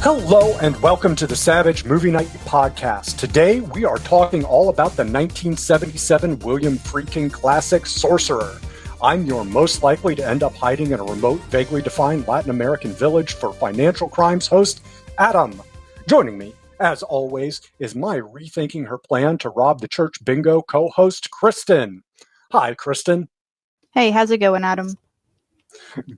Hello and welcome to the Savage Movie Night podcast. Today we are talking all about the 1977 William Friedkin classic Sorcerer. I'm your most likely to end up hiding in a remote, vaguely defined Latin American village for financial crimes host, Adam. Joining me, as always, is my rethinking her plan to rob the church bingo co-host, Kristen. Hi, Kristen. Hey, how's it going, Adam?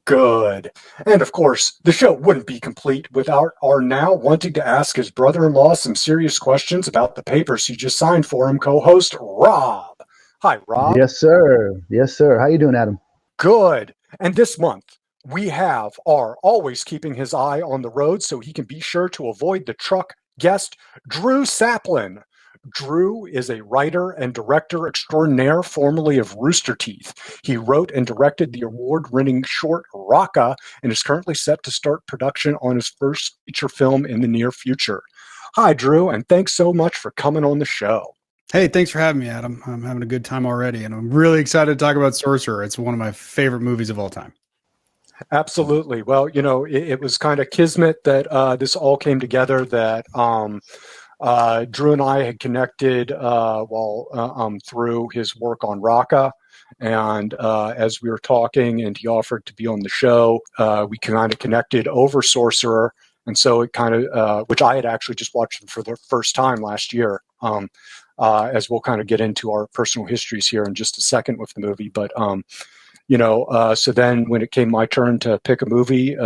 Good. And of course, the show wouldn't be complete without our now wanting to ask his brother-in-law some serious questions about the papers he just signed for him, co-host Rob. Hi, Rob. Yes, sir. Yes, sir. How you doing, Adam? Good. And this month, we have our always keeping his eye on the road so he can be sure to avoid the truck guest, Drew Saplin. Drew is a writer and director extraordinaire, formerly of Rooster Teeth. He wrote and directed the award-winning short Raka and is currently set to start production on his first feature film in the near future. Hi, Drew, and thanks so much for coming on the show. Hey, thanks for having me, Adam. I'm having a good time already, and I'm really excited to talk about Sorcerer. It's one of my favorite movies of all time. Absolutely. Well, you know, it was kind of kismet that this all came together, that Drew and I had connected through his work on Raka, and as we were talking and he offered to be on the show, we kind of connected over Sorcerer, and so it kind of, which I had actually just watched for the first time last year, as we'll kind of get into our personal histories here in just a second with the movie, but so then when it came my turn to pick a movie,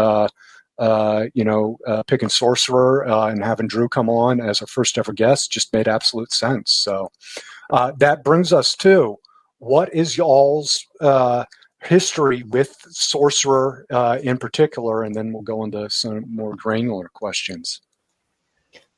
picking Sorcerer and having Drew come on as our first ever guest just made absolute sense. So that brings us to, what is y'all's history with Sorcerer in particular, and then we'll go into some more granular questions.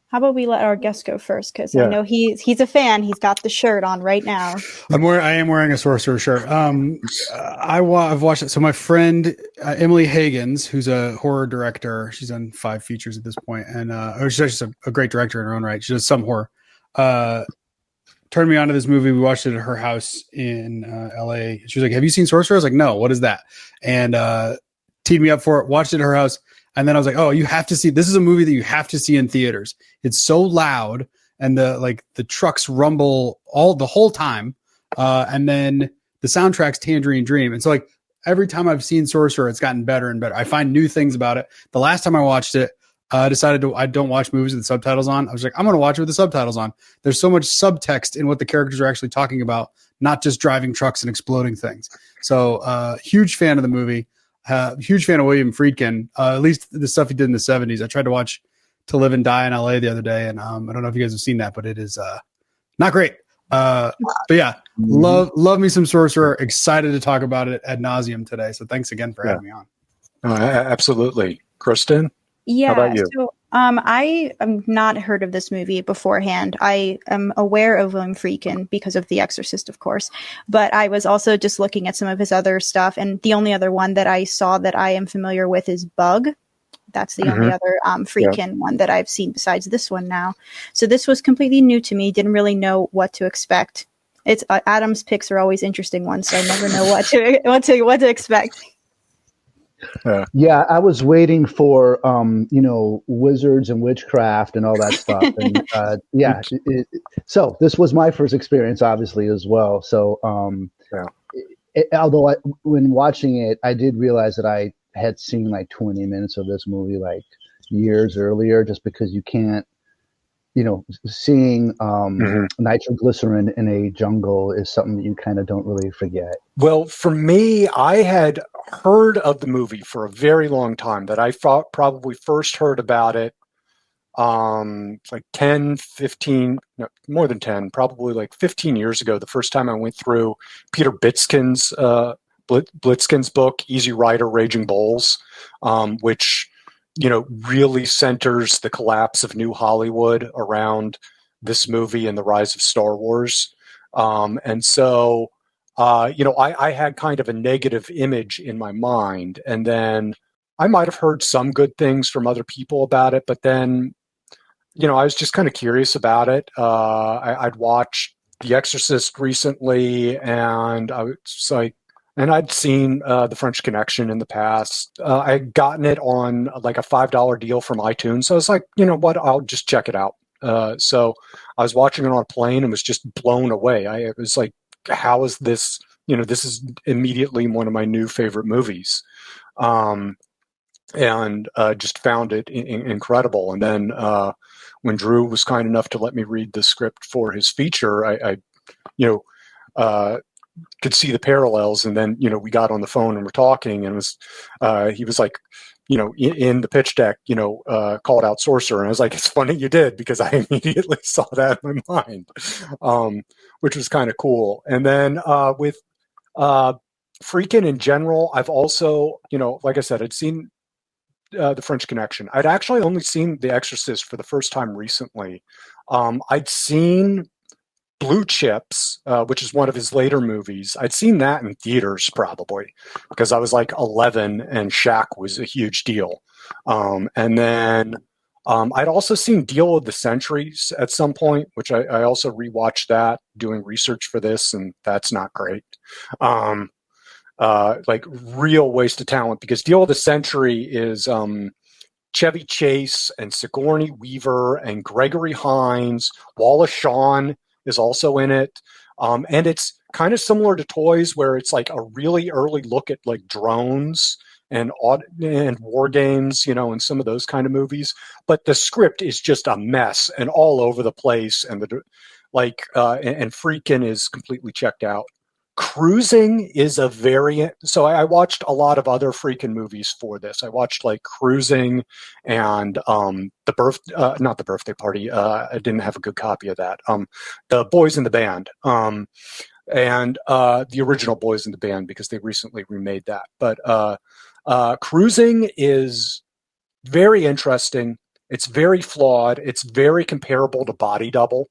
How about we let our guest go first? Because I know he's a fan. He's got the shirt on right now. I am wearing a Sorcerer shirt. I've watched it. So my friend Emily Higgins, who's a horror director, she's done 5 features at this point, and she's just a great director in her own right. She does some horror. Turned me on to this movie. We watched it at her house in L.A. She was like, "Have you seen Sorcerer?" I was like, "No. What is that?" And teed me up for it. Watched it at her house. And then I was like, "Oh, you have to see. This is a movie that you have to see in theaters. It's so loud, and the trucks rumble the whole time, and then the soundtrack's Tangerine Dream. And so like every time I've seen Sorcerer, it's gotten better and better. I find new things about it. The last time I watched it, I don't watch movies with the subtitles on. I was like, I'm going to watch it with the subtitles on. There's so much subtext in what the characters are actually talking about, not just driving trucks and exploding things. So huge fan of the movie. Huge fan of William Friedkin, at least the stuff he did in the 70s. I tried to watch To Live and Die in LA the other day, and I don't know if you guys have seen that, but it is not great. But yeah, love me some Sorcerer. Excited to talk about it ad nauseum today. So thanks again for having me on. Absolutely. Kristen? Yeah. How about you? So I am not heard of this movie beforehand. I am aware of William Friedkin because of The Exorcist, of course, but I was also just looking at some of his other stuff, and the only other one that I saw that I am familiar with is Bug. That's the only other Friedkin one that I've seen besides this one now. So this was completely new to me. Didn't really know what to expect. It's Adam's picks are always interesting ones, so I never know what to expect. Yeah, I was waiting for wizards and witchcraft and all that stuff, and so this was my first experience, obviously, as well. So, although when watching it, I did realize that I had seen like 20 minutes of this movie like years earlier, just because you can't, seeing nitroglycerin in a jungle is something that you kind of don't really forget. Well, for me, I had heard of the movie for a very long time. That I thought probably first heard about it like 10, 15, no, more than 10, probably like 15 years ago. The first time I went through Peter Blitzkin's book, Easy Rider, Raging Bulls, which really centers the collapse of New Hollywood around this movie and the rise of Star Wars. And so, I had kind of a negative image in my mind, and then I might have heard some good things from other people about it, but then, I was just kind of curious about it. I'd watched The Exorcist recently, and I was like, And I'd seen The French Connection in the past. I'd gotten it on like a $5 deal from iTunes. So I was like, you know what? I'll just check it out. So I was watching it on a plane and was just blown away. It was like, how is this? This is immediately one of my new favorite movies. And just found it incredible. And then when Drew was kind enough to let me read the script for his feature, I could see the parallels. And then we got on the phone and we're talking, and he was like, in the pitch deck, called out Sorcerer, and I was like, it's funny you did, because I immediately saw that in my mind, which was kind of cool. And then with Friedkin in general, I've also, like I said, I'd seen The French Connection. I'd actually only seen The Exorcist for the first time recently. I'd seen Blue Chips, which is one of his later movies. I'd seen that in theaters probably because I was like 11 and Shaq was a huge deal. And then I'd also seen Deal of the Century at some point, which I also rewatched that doing research for this, and that's not great. Like real waste of talent, because Deal of the Century is Chevy Chase and Sigourney Weaver and Gregory Hines. Wallace Shawn is also in it. And it's kind of similar to Toys, where it's like a really early look at like drones and war games, and some of those kind of movies. But the script is just a mess and all over the place. And and Friedkin is completely checked out. Cruising is a variant. So I watched a lot of other Friedkin movies for this. I watched like Cruising and not The Birthday Party. I didn't have a good copy of that. The Boys in the Band, and the original Boys in the Band, because they recently remade that. But Cruising is very interesting. It's very flawed. It's very comparable to Body Double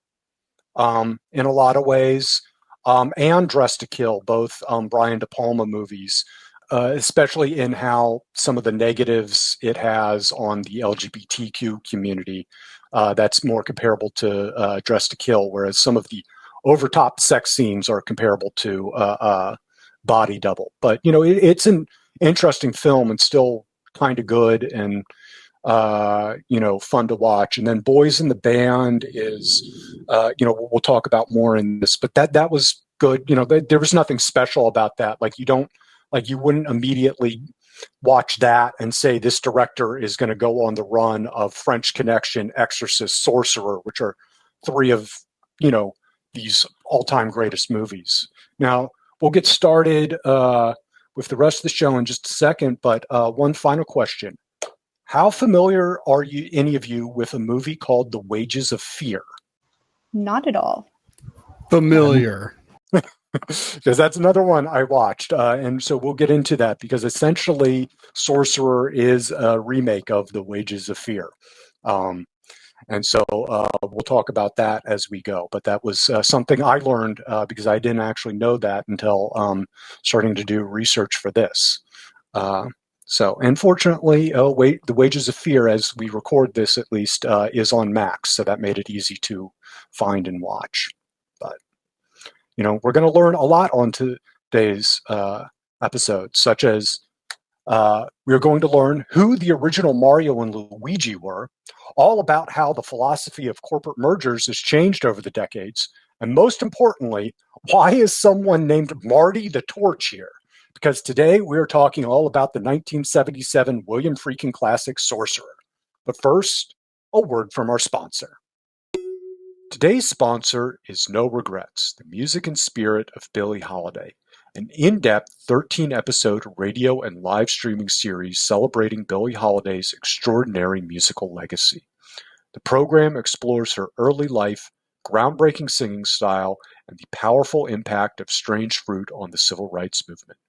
in a lot of ways. And Dressed to Kill, both Brian De Palma movies, especially in how some of the negatives it has on the LGBTQ community. That's more comparable to Dressed to Kill, whereas some of the overtop sex scenes are comparable to Body Double. But, it's an interesting film and still kind of good and fun to watch. And then Boys in the Band is, we'll talk about more in this, but that was good. There was nothing special about that. Like you wouldn't immediately watch that and say this director is going to go on the run of French Connection, Exorcist, Sorcerer, which are three of, these all-time greatest movies. Now we'll get started with the rest of the show in just a second, but one final question. How familiar are any of you with a movie called The Wages of Fear? Not at all. Familiar. Because that's another one I watched. And so we'll get into that, because essentially Sorcerer is a remake of The Wages of Fear. And so we'll talk about that as we go. But that was something I learned because I didn't actually know that until starting to do research for this. So, unfortunately, The Wages of Fear, as we record this at least, is on Max, so that made it easy to find and watch. But, we're going to learn a lot on today's episode, such as we're going to learn who the original Mario and Luigi were, all about how the philosophy of corporate mergers has changed over the decades, and most importantly, why is someone named Marty the Torch here? Because today we're talking all about the 1977 William Friedkin classic Sorcerer. But first, a word from our sponsor. Today's sponsor is No Regrets, the music and spirit of Billie Holiday, an in-depth 13-episode radio and live streaming series celebrating Billie Holiday's extraordinary musical legacy. The program explores her early life, groundbreaking singing style, and the powerful impact of Strange Fruit on the civil rights movement.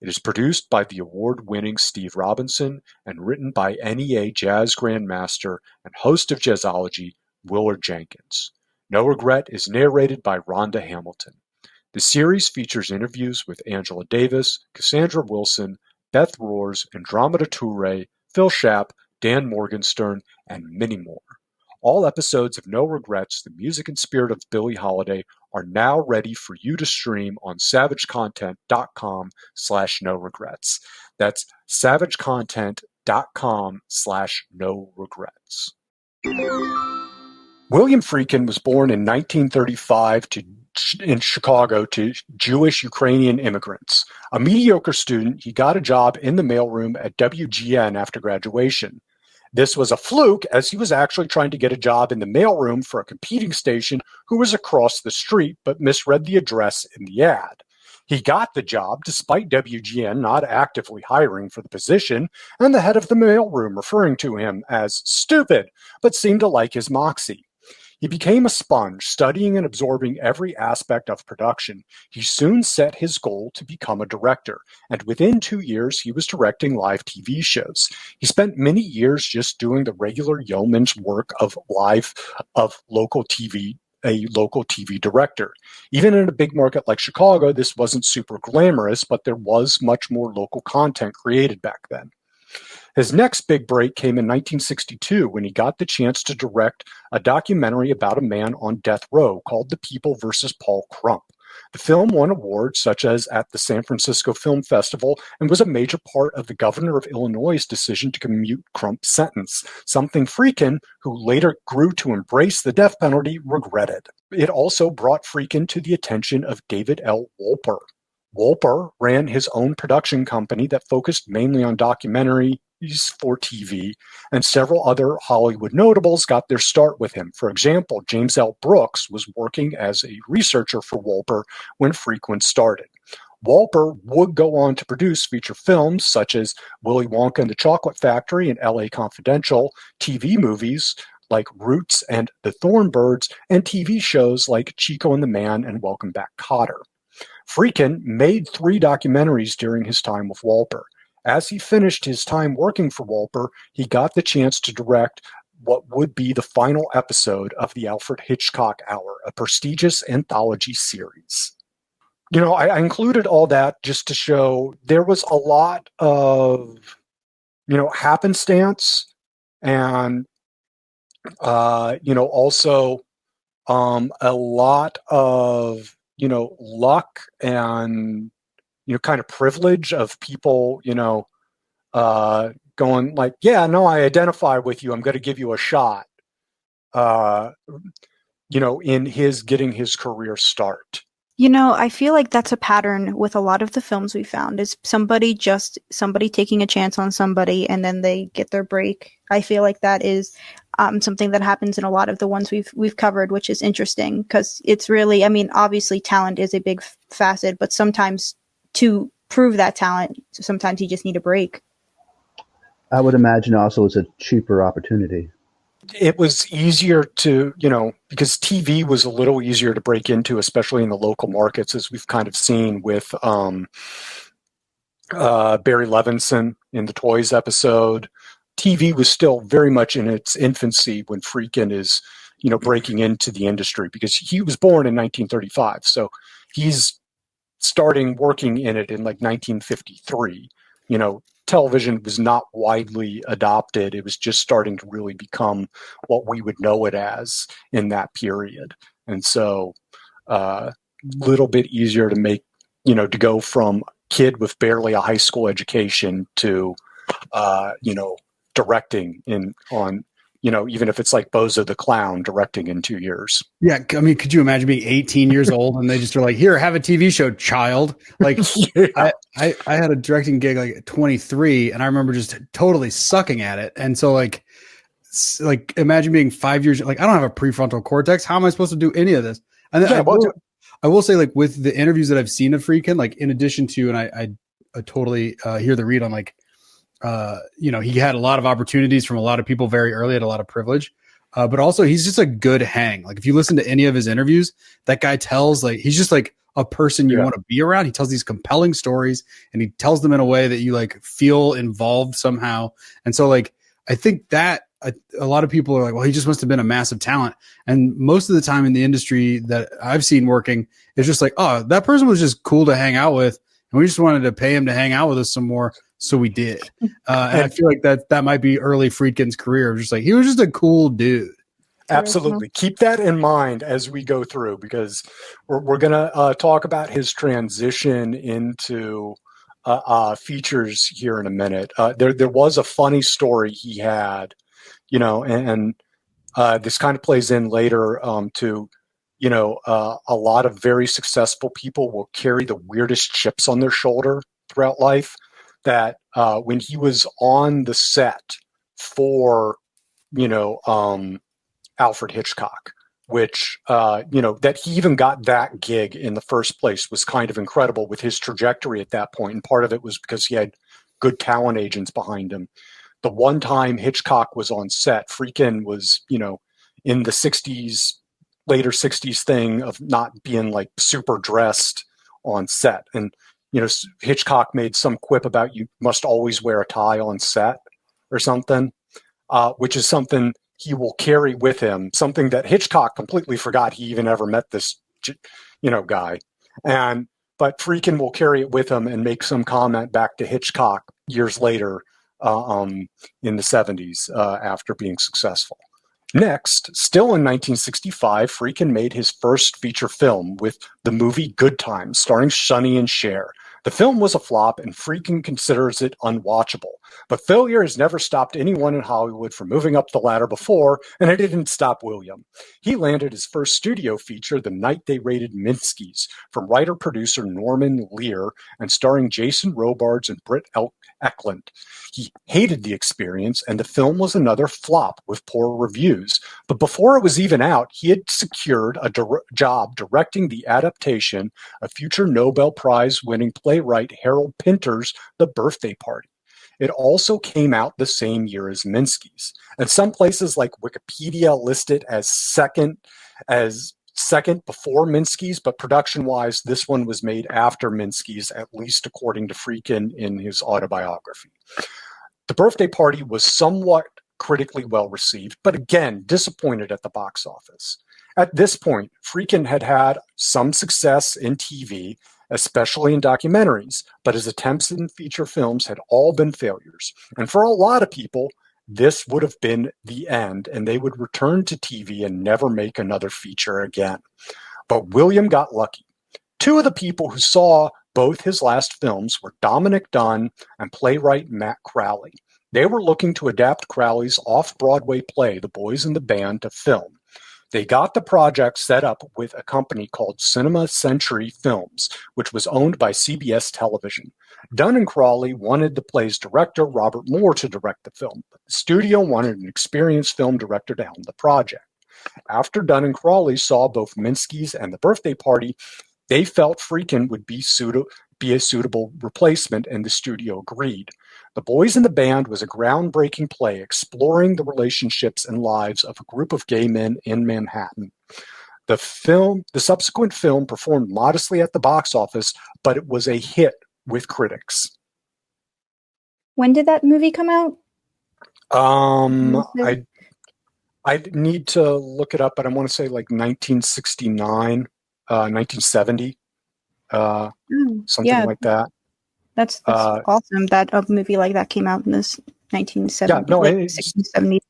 It is produced by the award-winning Steve Robinson and written by NEA Jazz Grandmaster and host of Jazzology, Willard Jenkins. No Regret is narrated by Rhonda Hamilton. The series features interviews with Angela Davis, Cassandra Wilson, Beth Roars, Andromeda Toure, Phil Schaap, Dan Morgenstern, and many more. All episodes of No Regrets, the music and spirit of Billie Holiday, are now ready for you to stream on savagecontent.com/no regrets. That's savagecontent.com/no regrets. William Friedkin was born in 1935 in Chicago to Jewish Ukrainian immigrants. A mediocre student, he got a job in the mailroom at WGN after graduation. This was a fluke, as he was actually trying to get a job in the mailroom for a competing station who was across the street but misread the address in the ad. He got the job despite WGN not actively hiring for the position, and the head of the mailroom referring to him as stupid, but seemed to like his moxie. He became a sponge, studying and absorbing every aspect of production. He soon set his goal to become a director, and within 2 years he was directing live TV shows. He spent many years just doing the regular yeoman's work of local TV, a local TV director. Even in a big market like Chicago, this wasn't super glamorous, but there was much more local content created back then. His next big break came in 1962 when he got the chance to direct a documentary about a man on death row called The People vs. Paul Crump. The film won awards such as at the San Francisco Film Festival and was a major part of the governor of Illinois' decision to commute Crump's sentence, something Friedkin, who later grew to embrace the death penalty, regretted. It also brought Friedkin to the attention of David L. Wolper. Wolper ran his own production company that focused mainly on documentaries for TV, and several other Hollywood notables got their start with him. For example, James L. Brooks was working as a researcher for Wolper when Friedkin started. Wolper would go on to produce feature films such as Willy Wonka and the Chocolate Factory and L.A. Confidential, TV movies like Roots and The Thornbirds, and TV shows like Chico and the Man and Welcome Back, Kotter. Friedkin made 3 documentaries during his time with Wolper. As he finished his time working for Wolper, he got the chance to direct what would be the final episode of the Alfred Hitchcock Hour, a prestigious anthology series. I included all that just to show there was a lot of, happenstance and, also a lot of, luck and, kind of privilege of people, going like, yeah, no, I identify with you. I'm going to give you a shot, in his getting his career start. I feel like that's a pattern with a lot of the films we found is somebody taking a chance on somebody and then they get their break. I feel like that is something that happens in a lot of the ones we've covered, which is interesting because it's really, obviously talent is a big facet, but sometimes to prove that talent, sometimes you just need a break. I would imagine also it's a cheaper opportunity. It was easier to, because TV was a little easier to break into, especially in the local markets, as we've kind of seen with Barry Levinson in the Toys episode. TV was still very much in its infancy when Friedkin is, breaking into the industry, because he was born in 1935. So he's starting working in it in like 1953. Television was not widely adopted. It was just starting to really become what we would know it as in that period. And so little bit easier to make, to go from kid with barely a high school education to, directing on, even if it's like Bozo the Clown directing in 2 years. Yeah. Could you imagine being 18 years old and they just are like, here, have a TV show, child. Like yeah. I had a directing gig like at 23 and I remember just totally sucking at it. And so like imagine being 5 years, like I don't have a prefrontal cortex. How am I supposed to do any of this? And then I will say like with the interviews that I've seen of Friedkin, like in addition to, and I totally hear the read on like, he had a lot of opportunities from a lot of people very early, had a lot of privilege, but also he's just a good hang. Like if you listen to any of his interviews, that guy tells like, he's just like a person you want to be around. He tells these compelling stories and he tells them in a way that you like feel involved somehow. And so like, I think that a lot of people are like, well, he just must've been a massive talent. And most of the time in the industry that I've seen working, it's just like, oh, that person was just cool to hang out with. And we just wanted to pay him to hang out with us some more. So we did. And I feel like that might be early Friedkin's career. Just like, he was just a cool dude. Absolutely. Keep that in mind as we go through, because we're going to talk about his transition into features here in a minute. There was a funny story he had, and this kind of plays in later to, a lot of very successful people will carry the weirdest chips on their shoulder throughout life. That when he was on the set for, Alfred Hitchcock, which, that he even got that gig in the first place was kind of incredible with his trajectory at that point. And part of it was because he had good talent agents behind him. The one time Hitchcock was on set, Friedkin was, in the 60s, later 60s thing of not being like super dressed on set. And, Hitchcock made some quip about you must always wear a tie on set or something, which is something he will carry with him, something that Hitchcock completely forgot he even ever met this, guy. But Friedkin will carry it with him and make some comment back to Hitchcock years later in the 70s after being successful. Next, still in 1965, Friedkin made his first feature film with the movie Good Times, starring Sonny and Cher. The film was a flop, and Friedkin considers it unwatchable. But failure has never stopped anyone in Hollywood from moving up the ladder before, and it didn't stop William. He landed his first studio feature, The Night They Raided Minsky's, from writer-producer Norman Lear and starring Jason Robards and Britt Eklund. He hated the experience, and the film was another flop with poor reviews. But before it was even out, he had secured a job directing the adaptation of future Nobel Prize-winning playwright Harold Pinter's The Birthday Party. It also came out the same year as Minsky's. And some places like Wikipedia list it as second before Minsky's, but production-wise, this one was made after Minsky's, at least according to Friedkin in his autobiography. The Birthday Party was somewhat critically well received, but again, disappointed at the box office. At this point, Friedkin had had some success in TV, especially in documentaries, but his attempts in feature films had all been failures. And for a lot of people, this would have been the end, and they would return to TV and never make another feature again. But William got lucky. Two of the people who saw both his last films were Dominic Dunn and playwright Matt Crowley. They were looking to adapt Crowley's off-Broadway play, The Boys in the Band, to film. They got the project set up with a company called Cinema Century Films, which was owned by CBS Television. Dunn and Crowley wanted the play's director, Robert Moore, to direct the film, but the studio wanted an experienced film director to helm the project. After Dunn and Crowley saw both Minsky's and The Birthday Party, they felt Friedkin would be a suitable replacement, and the studio agreed. The Boys in the Band was a groundbreaking play exploring the relationships and lives of a group of gay men in Manhattan. The subsequent film performed modestly at the box office, but it was a hit with critics. When did that movie come out? I need to look it up, but I want to say like 1969, 1970, something like that. That's awesome that a movie like that came out in this 1970s.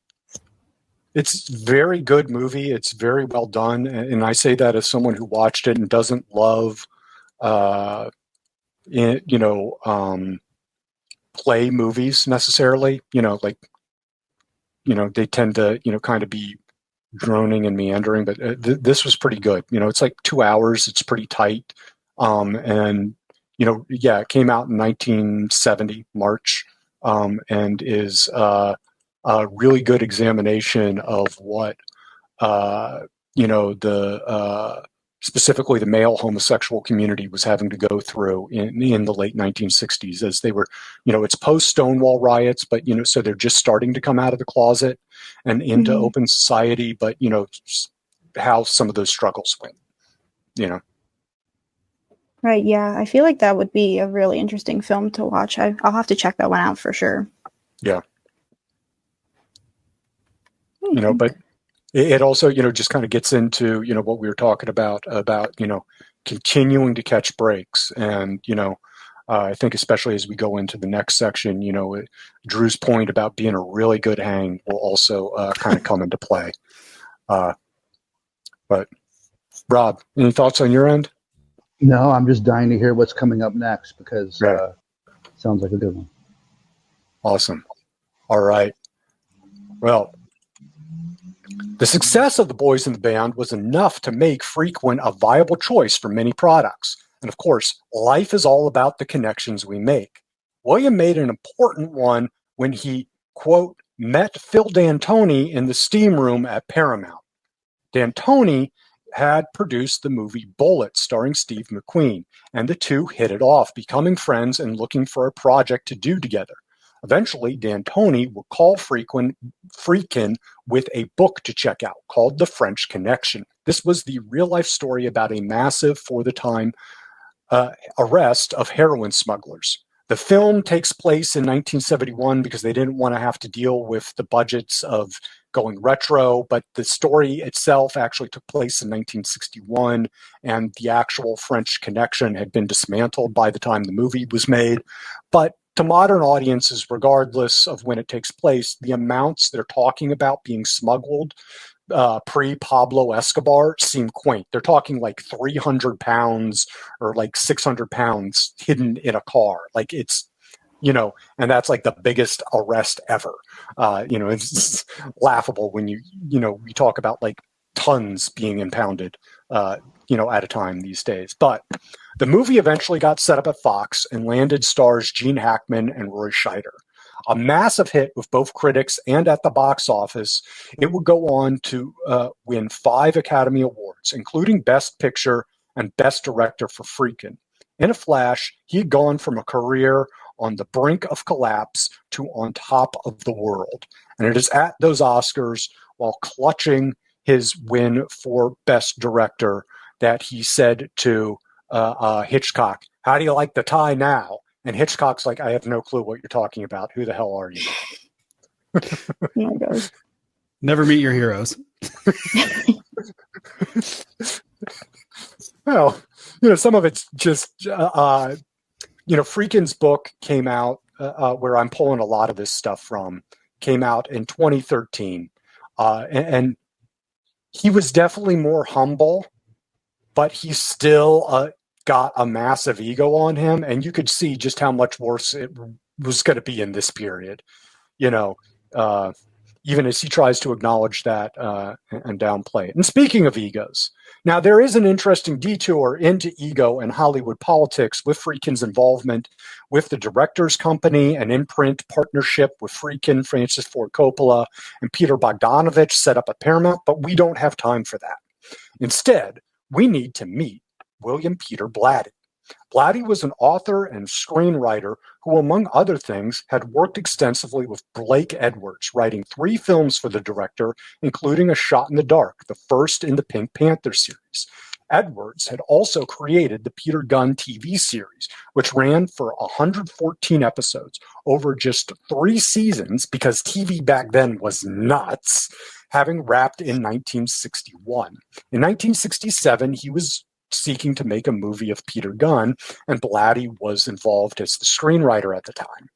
It's a very good movie. It's very well done. And I say that as someone who watched it and doesn't love, play movies necessarily. They tend to, kind of be droning and meandering, but this was pretty good. It's like 2 hours. It's pretty tight. It came out in 1970, March, and is a really good examination of what, specifically the male homosexual community was having to go through in the late 1960s as they were, it's post-Stonewall riots, but, so they're just starting to come out of the closet and into open society, but, how some of those struggles went, Right, yeah. I feel like that would be a really interesting film to watch. I'll have to check that one out for sure. Yeah. But it also, just kind of gets into, what we were talking about, continuing to catch breaks. And, I think especially as we go into the next section, Drew's point about being a really good hang will also kind of come into play. But Rob, any thoughts on your end? No, I'm just dying to hear what's coming up next because sounds like a good one. Awesome. All right. Well, the success of the boys in the band was enough to make Friedkin a viable choice for many products. And of course, life is all about the connections we make. William made an important one when he, quote, met Phil D'Antoni in the steam room at Paramount. D'Antoni had produced the movie Bullet starring Steve McQueen, and the two hit it off, becoming friends and looking for a project to do together. Eventually, D'Antoni would call Friedkin with a book to check out called The French Connection. This was the real-life story about a massive, for the time, arrest of heroin smugglers. The film takes place in 1971 because they didn't want to have to deal with the budgets of going retro, but the story itself actually took place in 1961, and the actual French Connection had been dismantled by the time the movie was made. But to modern audiences, regardless of when it takes place, the amounts they're talking about being smuggled pre-Pablo Escobar seem quaint. They're talking like 300 pounds or like 600 pounds hidden in a car. Like it's, and that's like the biggest arrest ever. It's laughable when you talk about like tons being impounded, at a time these days. But the movie eventually got set up at Fox and landed stars Gene Hackman and Roy Scheider. A massive hit with both critics and at the box office, it would go on to win 5 Academy Awards, including Best Picture and Best Director for Friedkin. In a flash, he had gone from a career on the brink of collapse to on top of the world. And it is at those Oscars, while clutching his win for Best Director, that he said to Hitchcock, "How do you like the tie now?" And Hitchcock's like, "I have no clue what you're talking about. Who the hell are you?" Oh my gosh. Never meet your heroes. Well, some of it's just, Friedkin's book came out, where I'm pulling a lot of this stuff from, came out in 2013. And he was definitely more humble, but he still got a massive ego on him. And you could see just how much worse it was going to be in this period, even as he tries to acknowledge that and downplay it. And speaking of egos, now there is an interesting detour into ego and Hollywood politics with Friedkin's involvement with the Directors Company, an imprint partnership with Friedkin, Francis Ford Coppola, and Peter Bogdanovich set up at Paramount, but we don't have time for that. Instead, we need to meet William Peter Blatty. Blatty was an author and screenwriter who, among other things, had worked extensively with Blake Edwards, writing 3 films for the director, including A Shot in the Dark, the first in the Pink Panther series. Edwards had also created the Peter Gunn TV series, which ran for 114 episodes over just 3 seasons, because TV back then was nuts, having wrapped in 1961. In 1967, he was seeking to make a movie of Peter Gunn, and Blatty was involved as the screenwriter at the time.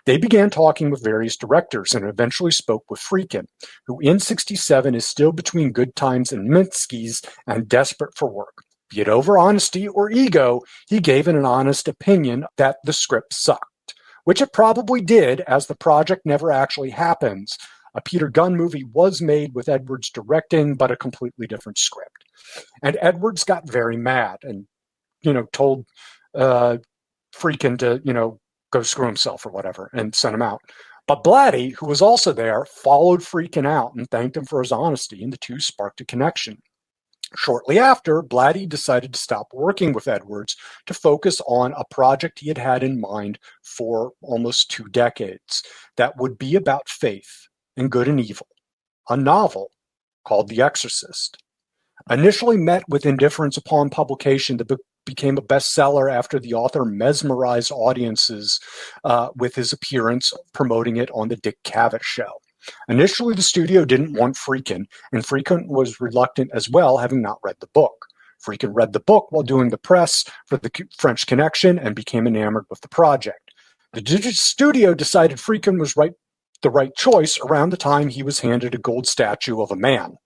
They began talking with various directors and eventually spoke with Friedkin, who in 67 is still between Good Times and Minsky's and desperate for work. Be it over honesty or ego, he gave an honest opinion that the script sucked, which it probably did, as the project never actually happens. A Peter Gunn movie was made with Edwards directing, but a completely different script. And Edwards got very mad and, told Friedkin to, go screw himself or whatever, and sent him out. But Blatty, who was also there, followed Friedkin out and thanked him for his honesty, and the two sparked a connection. Shortly after, Blatty decided to stop working with Edwards to focus on a project he had had in mind for almost 2 decades that would be about faith and good and evil, a novel called The Exorcist. Initially met with indifference upon publication, the book became a bestseller after the author mesmerized audiences with his appearance promoting it on the Dick Cavett Show. Initially, the studio didn't want Friedkin, and Friedkin was reluctant as well, having not read the book. Friedkin read the book while doing the press for the French Connection and became enamored with the project. The studio decided Friedkin was the right choice around the time he was handed a gold statue of a man.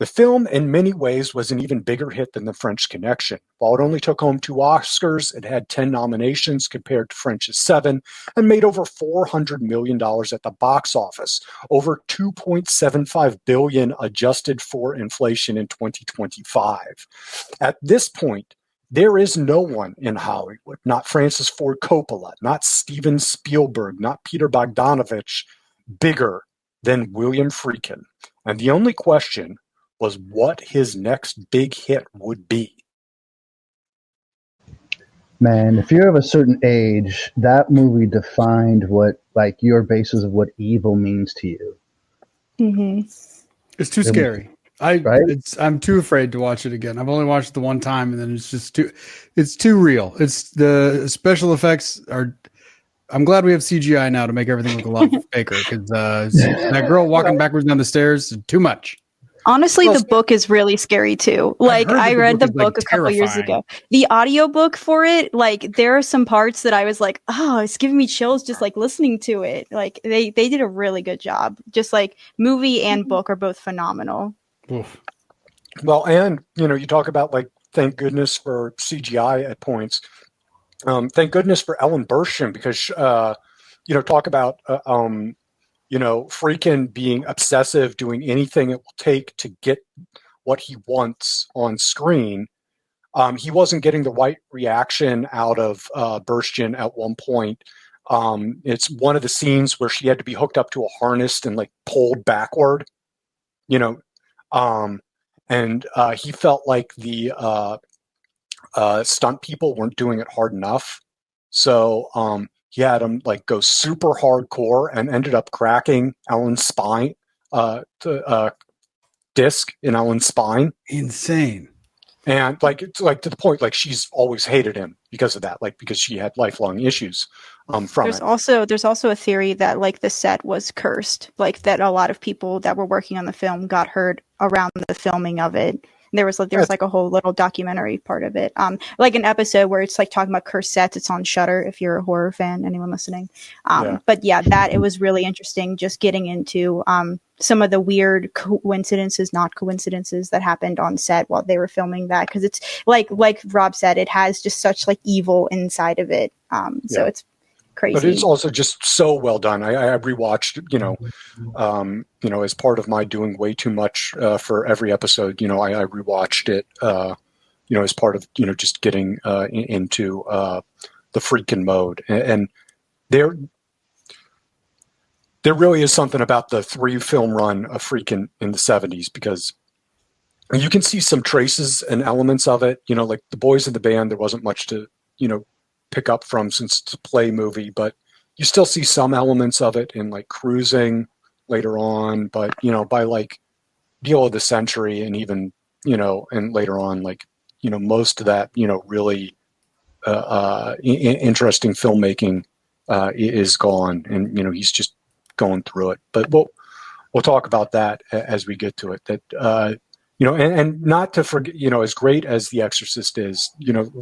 The film, in many ways, was an even bigger hit than The French Connection. While it only took home 2 Oscars, it had 10 nominations compared to French's 7, and made over $400 million at the box office, over $2.75 billion adjusted for inflation in 2025. At this point, there is no one in Hollywood, not Francis Ford Coppola, not Steven Spielberg, not Peter Bogdanovich, bigger than William Friedkin. And the only question was what his next big hit would be. Man, if you're of a certain age, that movie defined what, like, your basis of what evil means to you. Mm-hmm. It's too scary. Right? I'm too afraid to watch it again. I've only watched it the one time, and then it's too real. It's the special effects are. I'm glad we have CGI now to make everything look a lot faker, because that girl walking backwards down the stairs is too much. Honestly, the book is really scary too. Like, I read the book a couple years ago. The audiobook for it, like, there are some parts that I was like, oh, it's giving me chills just like listening to it. Like, they did a really good job. Just like movie and book are both phenomenal. Oof. Well, and, you talk about, like, thank goodness for CGI at points. Thank goodness for Ellen Burstyn, because, talk about, Friedkin being obsessive, doing anything it will take to get what he wants on screen. He wasn't getting the right reaction out of Burstyn at one point. It's one of the scenes where she had to be hooked up to a harness and, like, pulled backward, and he felt like the stunt people weren't doing it hard enough. So he had him, like, go super hardcore and ended up cracking Ellen's spine, disc in Ellen's spine. Insane. And, like, it's like to the point, like, she's always hated him because of that, like, because she had lifelong issues from there's it. There's also a theory that, like, the set was cursed, like, that a lot of people that were working on the film got hurt around the filming of it. There was like a whole little documentary part of it, like an episode where it's like talking about cursed sets. It's on Shudder if you're a horror fan, anyone listening. But yeah, it was really interesting just getting into some of the weird coincidences, not coincidences, that happened on set while they were filming that, because it's like Rob said, it has just such, like, evil inside of it. So it's crazy. But it's also just so well done. I rewatched, as part of my doing way too much for every episode. I rewatched it, as part of, just getting into the Friedkin mode. And there really is something about the 3-film run of Friedkin in the 70s, because you can see some traces and elements of it. Like The Boys in the Band, there wasn't much to, pick up from, since it's a play movie, but you still see some elements of it in, like, Cruising later on, but by, like, Deal of the Century, and even and later on, like, most of that really interesting filmmaking is gone, and he's just going through it. But we'll talk about that as we get to it. That and not to forget, as great as The Exorcist is,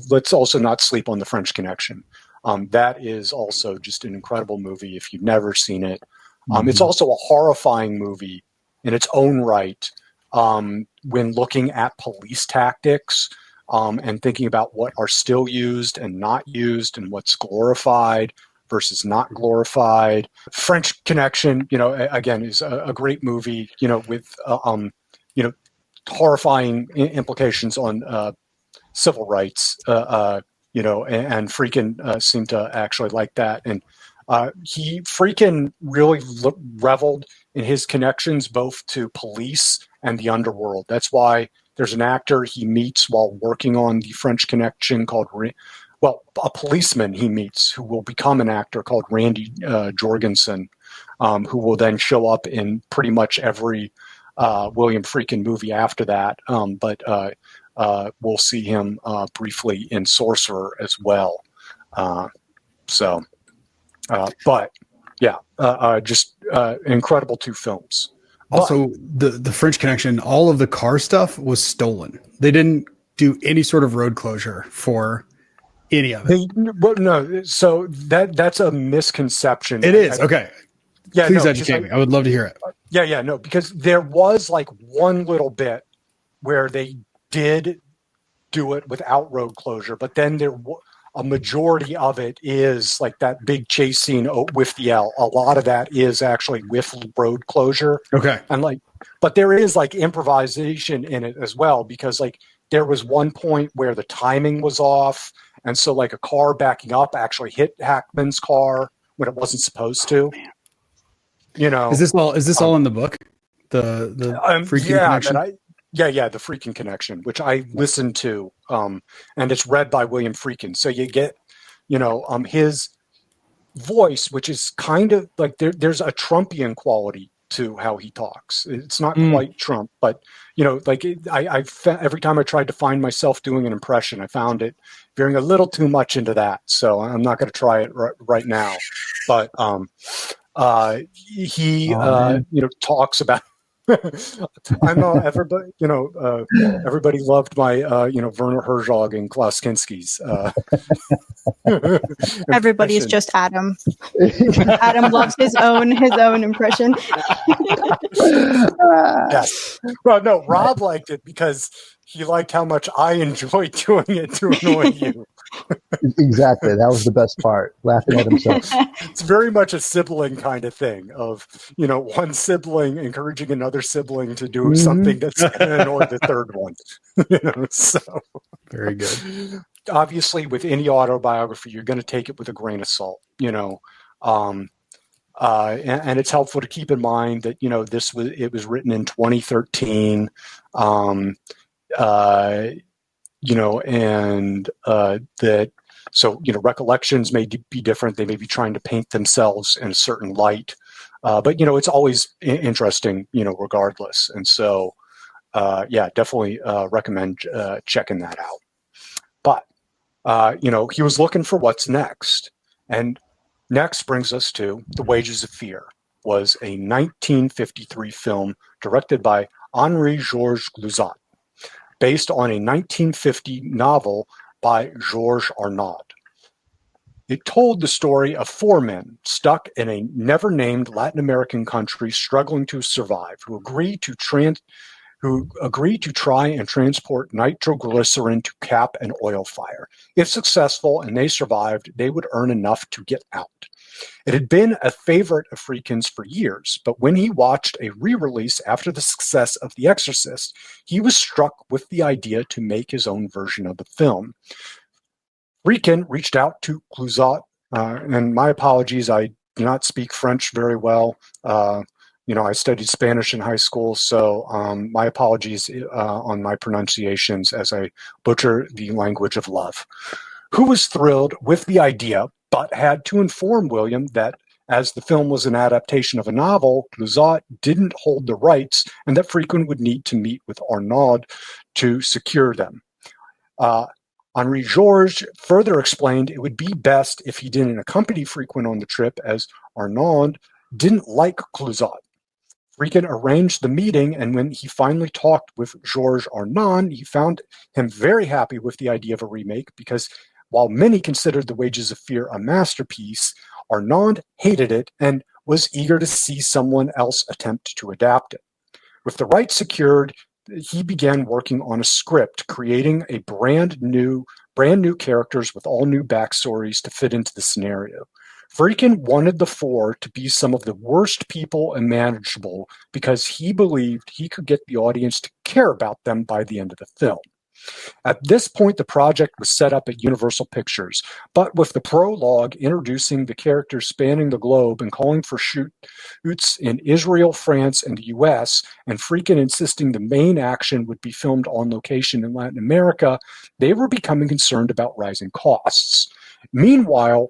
let's also not sleep on The French Connection. That is also just an incredible movie if you've never seen it. It's also a horrifying movie in its own right, when looking at police tactics, and thinking about what are still used and not used, and what's glorified versus not glorified. French Connection, again, is a great movie, with horrifying implications on civil rights, and Friedkin seemed to actually like that. And Friedkin really reveled in his connections both to police and the underworld. That's why there's an actor he meets while working on the French Connection called, a policeman he meets who will become an actor called Randy Jorgensen, who will then show up in pretty much every William Friedkin movie after that, but we'll see him briefly in Sorcerer as well. Just incredible 2 films. Also, the French Connection, all of the car stuff was stolen. They didn't do any sort of road closure for any of it. No, so that's a misconception. It is. Okay. Yeah, Please no, educate me. I would love to hear it. No, because there was like one little bit where they did do it without road closure, but then a majority of it is like that big chase scene with the L. A lot of that is actually with road closure. Okay. And but there is like improvisation in it as well, because like there was one point where the timing was off, and so like a car backing up actually hit Hackman's car when it wasn't supposed to. You know, is this all in the book? The Friedkin connection. The Friedkin connection, which I listened to, and it's read by William Friedkin. So you get, his voice, which is kind of like there's a Trumpian quality to how he talks. It's not quite Trump, but every time I tried to find myself doing an impression, I found it veering a little too much into that. So I'm not going to try it right now. But he talks about. I know everybody. Everybody loved my Werner Herzog and Klaus Kinski's. Everybody's just Adam. Adam loves his own impression. Yes. Well, no, Rob liked it because he liked how much I enjoyed doing it to annoy you. Exactly. That was the best part, laughing at himself. It's very much a sibling kind of thing of, one sibling encouraging another sibling to do something that's going to annoy the third one. So very good. Obviously, with any autobiography, you're going to take it with a grain of salt, and it's helpful to keep in mind that, it was written in 2013, that, so, recollections may be different. They may be trying to paint themselves in a certain light. But, it's always interesting, regardless. And so, definitely recommend checking that out. But, he was looking for what's next. And next brings us to The Wages of Fear, was a 1953 film directed by Henri-Georges Clouzot, based on a 1950 novel by Georges Arnaud. It told the story of four men stuck in a never-named Latin American country struggling to survive, who agreed to try and transport nitroglycerin to cap an oil fire. If successful and they survived, they would earn enough to get out. It had been a favorite of Friedkin's for years, but when he watched a re-release after the success of The Exorcist, he was struck with the idea to make his own version of the film. Friedkin reached out to Clouzot, and my apologies, I do not speak French very well. I studied Spanish in high school, so my apologies on my pronunciations as I butcher the language of love. Who was thrilled with the idea, but had to inform William that as the film was an adaptation of a novel, Clouzot didn't hold the rights and that Friedkin would need to meet with Arnaud to secure them. Henri-Georges further explained it would be best if he didn't accompany Friedkin on the trip, as Arnaud didn't like Clouzot. Friedkin arranged the meeting, and when he finally talked with Georges Arnaud, he found him very happy with the idea of a remake, because while many considered The Wages of Fear a masterpiece, Arnaud hated it and was eager to see someone else attempt to adapt it. With the rights secured, he began working on a script, creating a brand new characters with all new backstories to fit into the scenario. Friedkin wanted the four to be some of the worst people imaginable because he believed he could get the audience to care about them by the end of the film. At this point, the project was set up at Universal Pictures, but with the prologue introducing the characters spanning the globe and calling for shoots in Israel, France, and the US, and Friedkin insisting the main action would be filmed on location in Latin America, they were becoming concerned about rising costs. Meanwhile,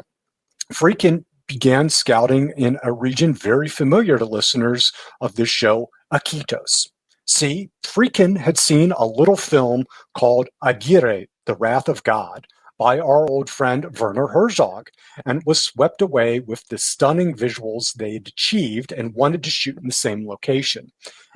Friedkin began scouting in a region very familiar to listeners of this show, Iquitos. See, Friedkin had seen a little film called Aguirre, The Wrath of God, by our old friend Werner Herzog and was swept away with the stunning visuals they'd achieved and wanted to shoot in the same location.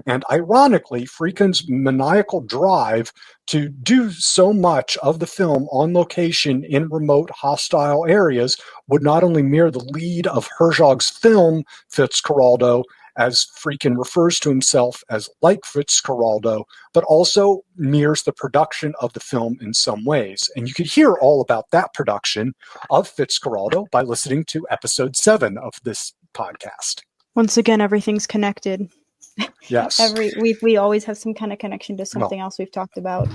And ironically, Friedkin's maniacal drive to do so much of the film on location in remote, hostile areas would not only mirror the lead of Herzog's film, Fitzcarraldo, as Friedkin refers to himself as like Fitzcarraldo, but also mirrors the production of the film in some ways. And you could hear all about that production of Fitzcarraldo by listening to episode 7 of this podcast. Once again, everything's connected. Yes. We always have some kind of connection to something else we've talked about.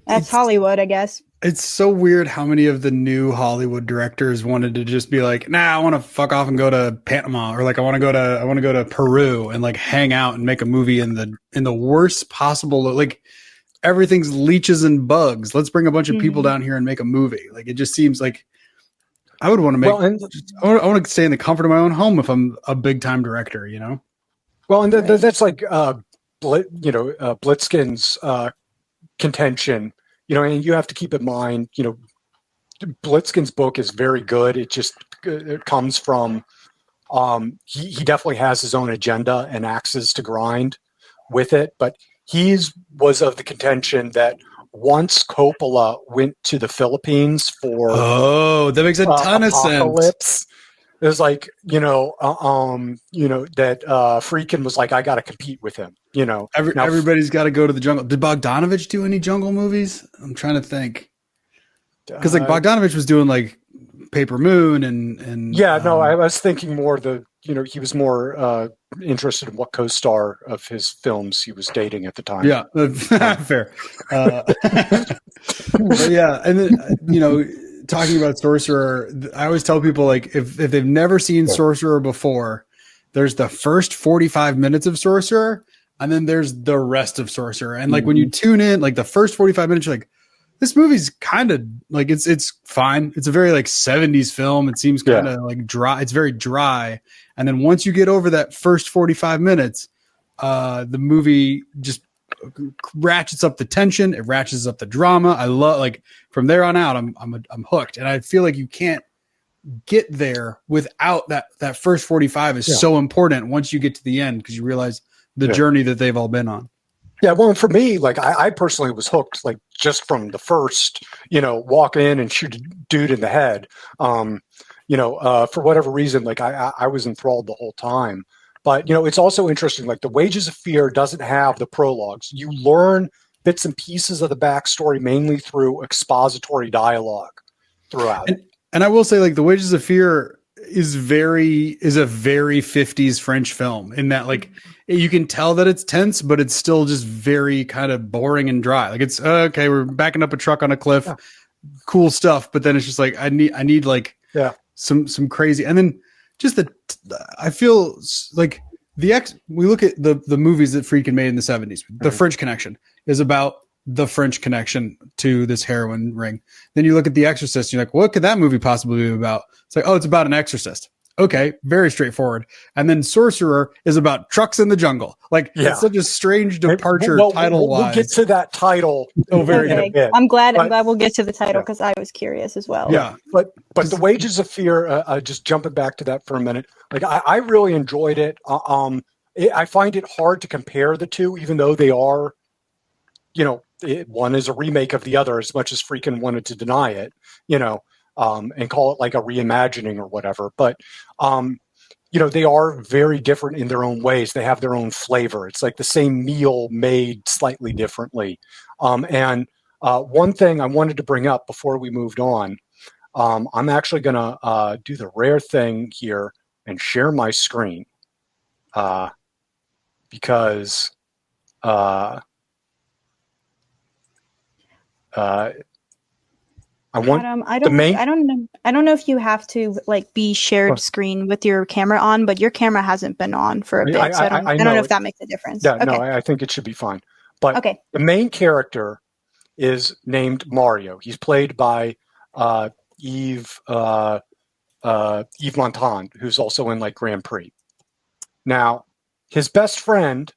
That's Hollywood, I guess. It's so weird how many of the new Hollywood directors wanted to just be like, nah, I want to fuck off and go to Panama, or like I want to go to Peru and like hang out and make a movie in the worst possible, like everything's leeches and bugs. Let's bring a bunch of people down here and make a movie. Like it just seems like I would want to make. I want to stay in the comfort of my own home if I'm a big time director, you know. Well, and that's like Blitzkin's contention. You know, and you have to keep in mind, you know, Blitzkin's book is very good. It comes from, he definitely has his own agenda and axes to grind with it. But was of the contention that once Coppola went to the Philippines for that makes a ton of sense. It was like, that Friedkin was like, I got to compete with him. You know, everybody's got to go to the jungle. Did Bogdanovich do any jungle movies? I'm trying to think. Because like Bogdanovich was doing like Paper Moon and I was thinking more he was more interested in what co-star of his films he was dating at the time. Yeah, fair. But yeah, and then talking about Sorcerer, I always tell people like if they've never seen Sorcerer before, there's the first 45 minutes of Sorcerer. And then there's the rest of Sorcerer. And like when you tune in, like the first 45 minutes, you're like, this movie's kind of like, it's fine. It's a very like 70s film. It seems kind of like dry. It's very dry. And then once you get over that first 45 minutes, the movie just ratchets up the tension. It ratchets up the drama. I love, like from there on out, I'm hooked. And I feel like you can't get there without that first 45 is so important once you get to the end, because you realize the journey that they've all been on. Yeah, well, and for me, like I personally was hooked, like just from the first, walk in and shoot a dude in the head. For whatever reason, like I was enthralled the whole time. But it's also interesting. Like The Wages of Fear doesn't have the prologues. You learn bits and pieces of the backstory mainly through expository dialogue throughout. And I will say, like The Wages of Fear is a very 50s French film in that like you can tell that it's tense, but it's still just very kind of boring and dry. Like it's okay, we're backing up a truck on a cliff, cool stuff. But then it's just like I need like some crazy, and then just I feel like we look at the movies that Friedkin made in the 70s. The French Connection is about the French connection to this heroin ring. Then you look at The Exorcist, you're like, what could that movie possibly be about? It's like, oh, it's about an exorcist. Okay, very straightforward. And then Sorcerer is about trucks in the jungle. Like, it's such a strange departure title-wise. We'll get to that title. Very good. I'm glad we'll get to the title because I was curious as well. Yeah, but The Wages of Fear, just jumping back to that for a minute, like I really enjoyed it. I find it hard to compare the two, even though they are, one is a remake of the other, as much as Friedkin wanted to deny it, and call it like a reimagining or whatever. But, they are very different in their own ways. They have their own flavor. It's like the same meal made slightly differently. And one thing I wanted to bring up before we moved on, I'm actually going to do the rare thing here and share my screen because I want I don't know if you have to like be shared screen with your camera on, but your camera hasn't been on for a bit. I don't know if that makes a difference. Yeah, okay. No, I think it should be fine. But the main character is named Mario. He's played by Yves Montand, who's also in like Grand Prix. Now, his best friend,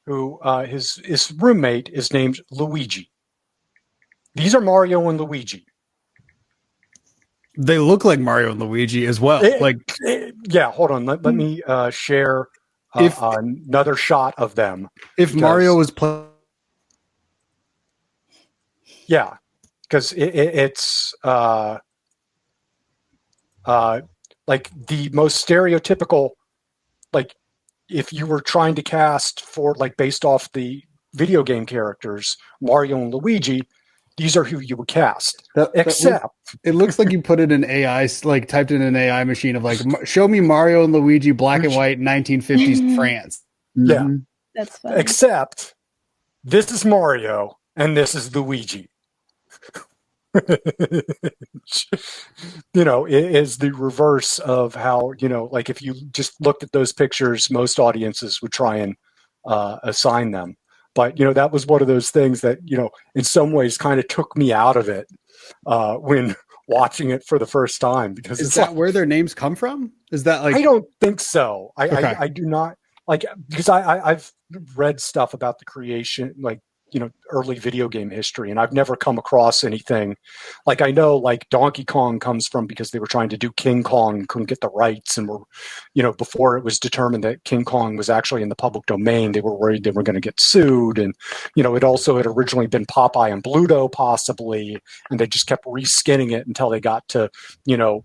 who his roommate, is named Luigi. These are Mario and Luigi. They look like Mario and Luigi as well. Yeah, hold on. Let me share another shot of them. If Mario was yeah, because it's like the most stereotypical, like if you were trying to cast for like based off the video game characters, Mario and Luigi, these are who you would cast. It looks like you put it in AI, like typed in an AI machine of like, show me Mario and Luigi, black and white, 1950s France. Yeah, that's funny. Except this is Mario and this is Luigi. You know, it is the reverse of how, you know, like if you just looked at those pictures, most audiences would try and assign them. But, you know, that was one of those things that, you know, in some ways kind of took me out of it when watching it for the first time. Because is that like, where their names come from? Is that like... I don't think so. I do not, like, because I've read stuff about the creation, like, you know, early video game history, and I've never come across anything. Like, I know like Donkey Kong comes from because they were trying to do King Kong and couldn't get the rights, and were, you know, before it was determined that King Kong was actually in the public domain, they were worried they were going to get sued. And, you know, it also had originally been Popeye and Bluto possibly, and they just kept reskinning it until they got to, you know,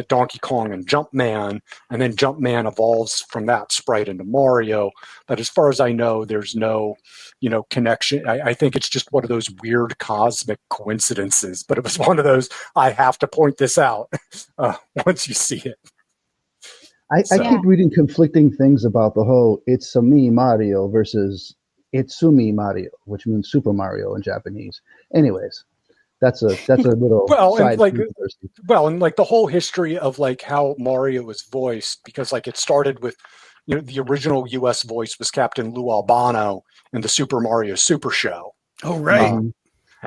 Donkey Kong and Jumpman, and then Jumpman evolves from that sprite into Mario. But as far as I know, there's no, you know, connection. I think it's just one of those weird cosmic coincidences, but it was one of those, I have to point this out once you see it. I keep reading conflicting things about the whole "It's a me Mario" versus "Itsumi Mario," which means Super Mario in Japanese. Anyways, that's a little side controversy. And like the whole history of like how Mario was voiced, because like it started with, you know, the original U.S. voice was Captain Lou Albano in the Super Mario Super Show. Oh, right.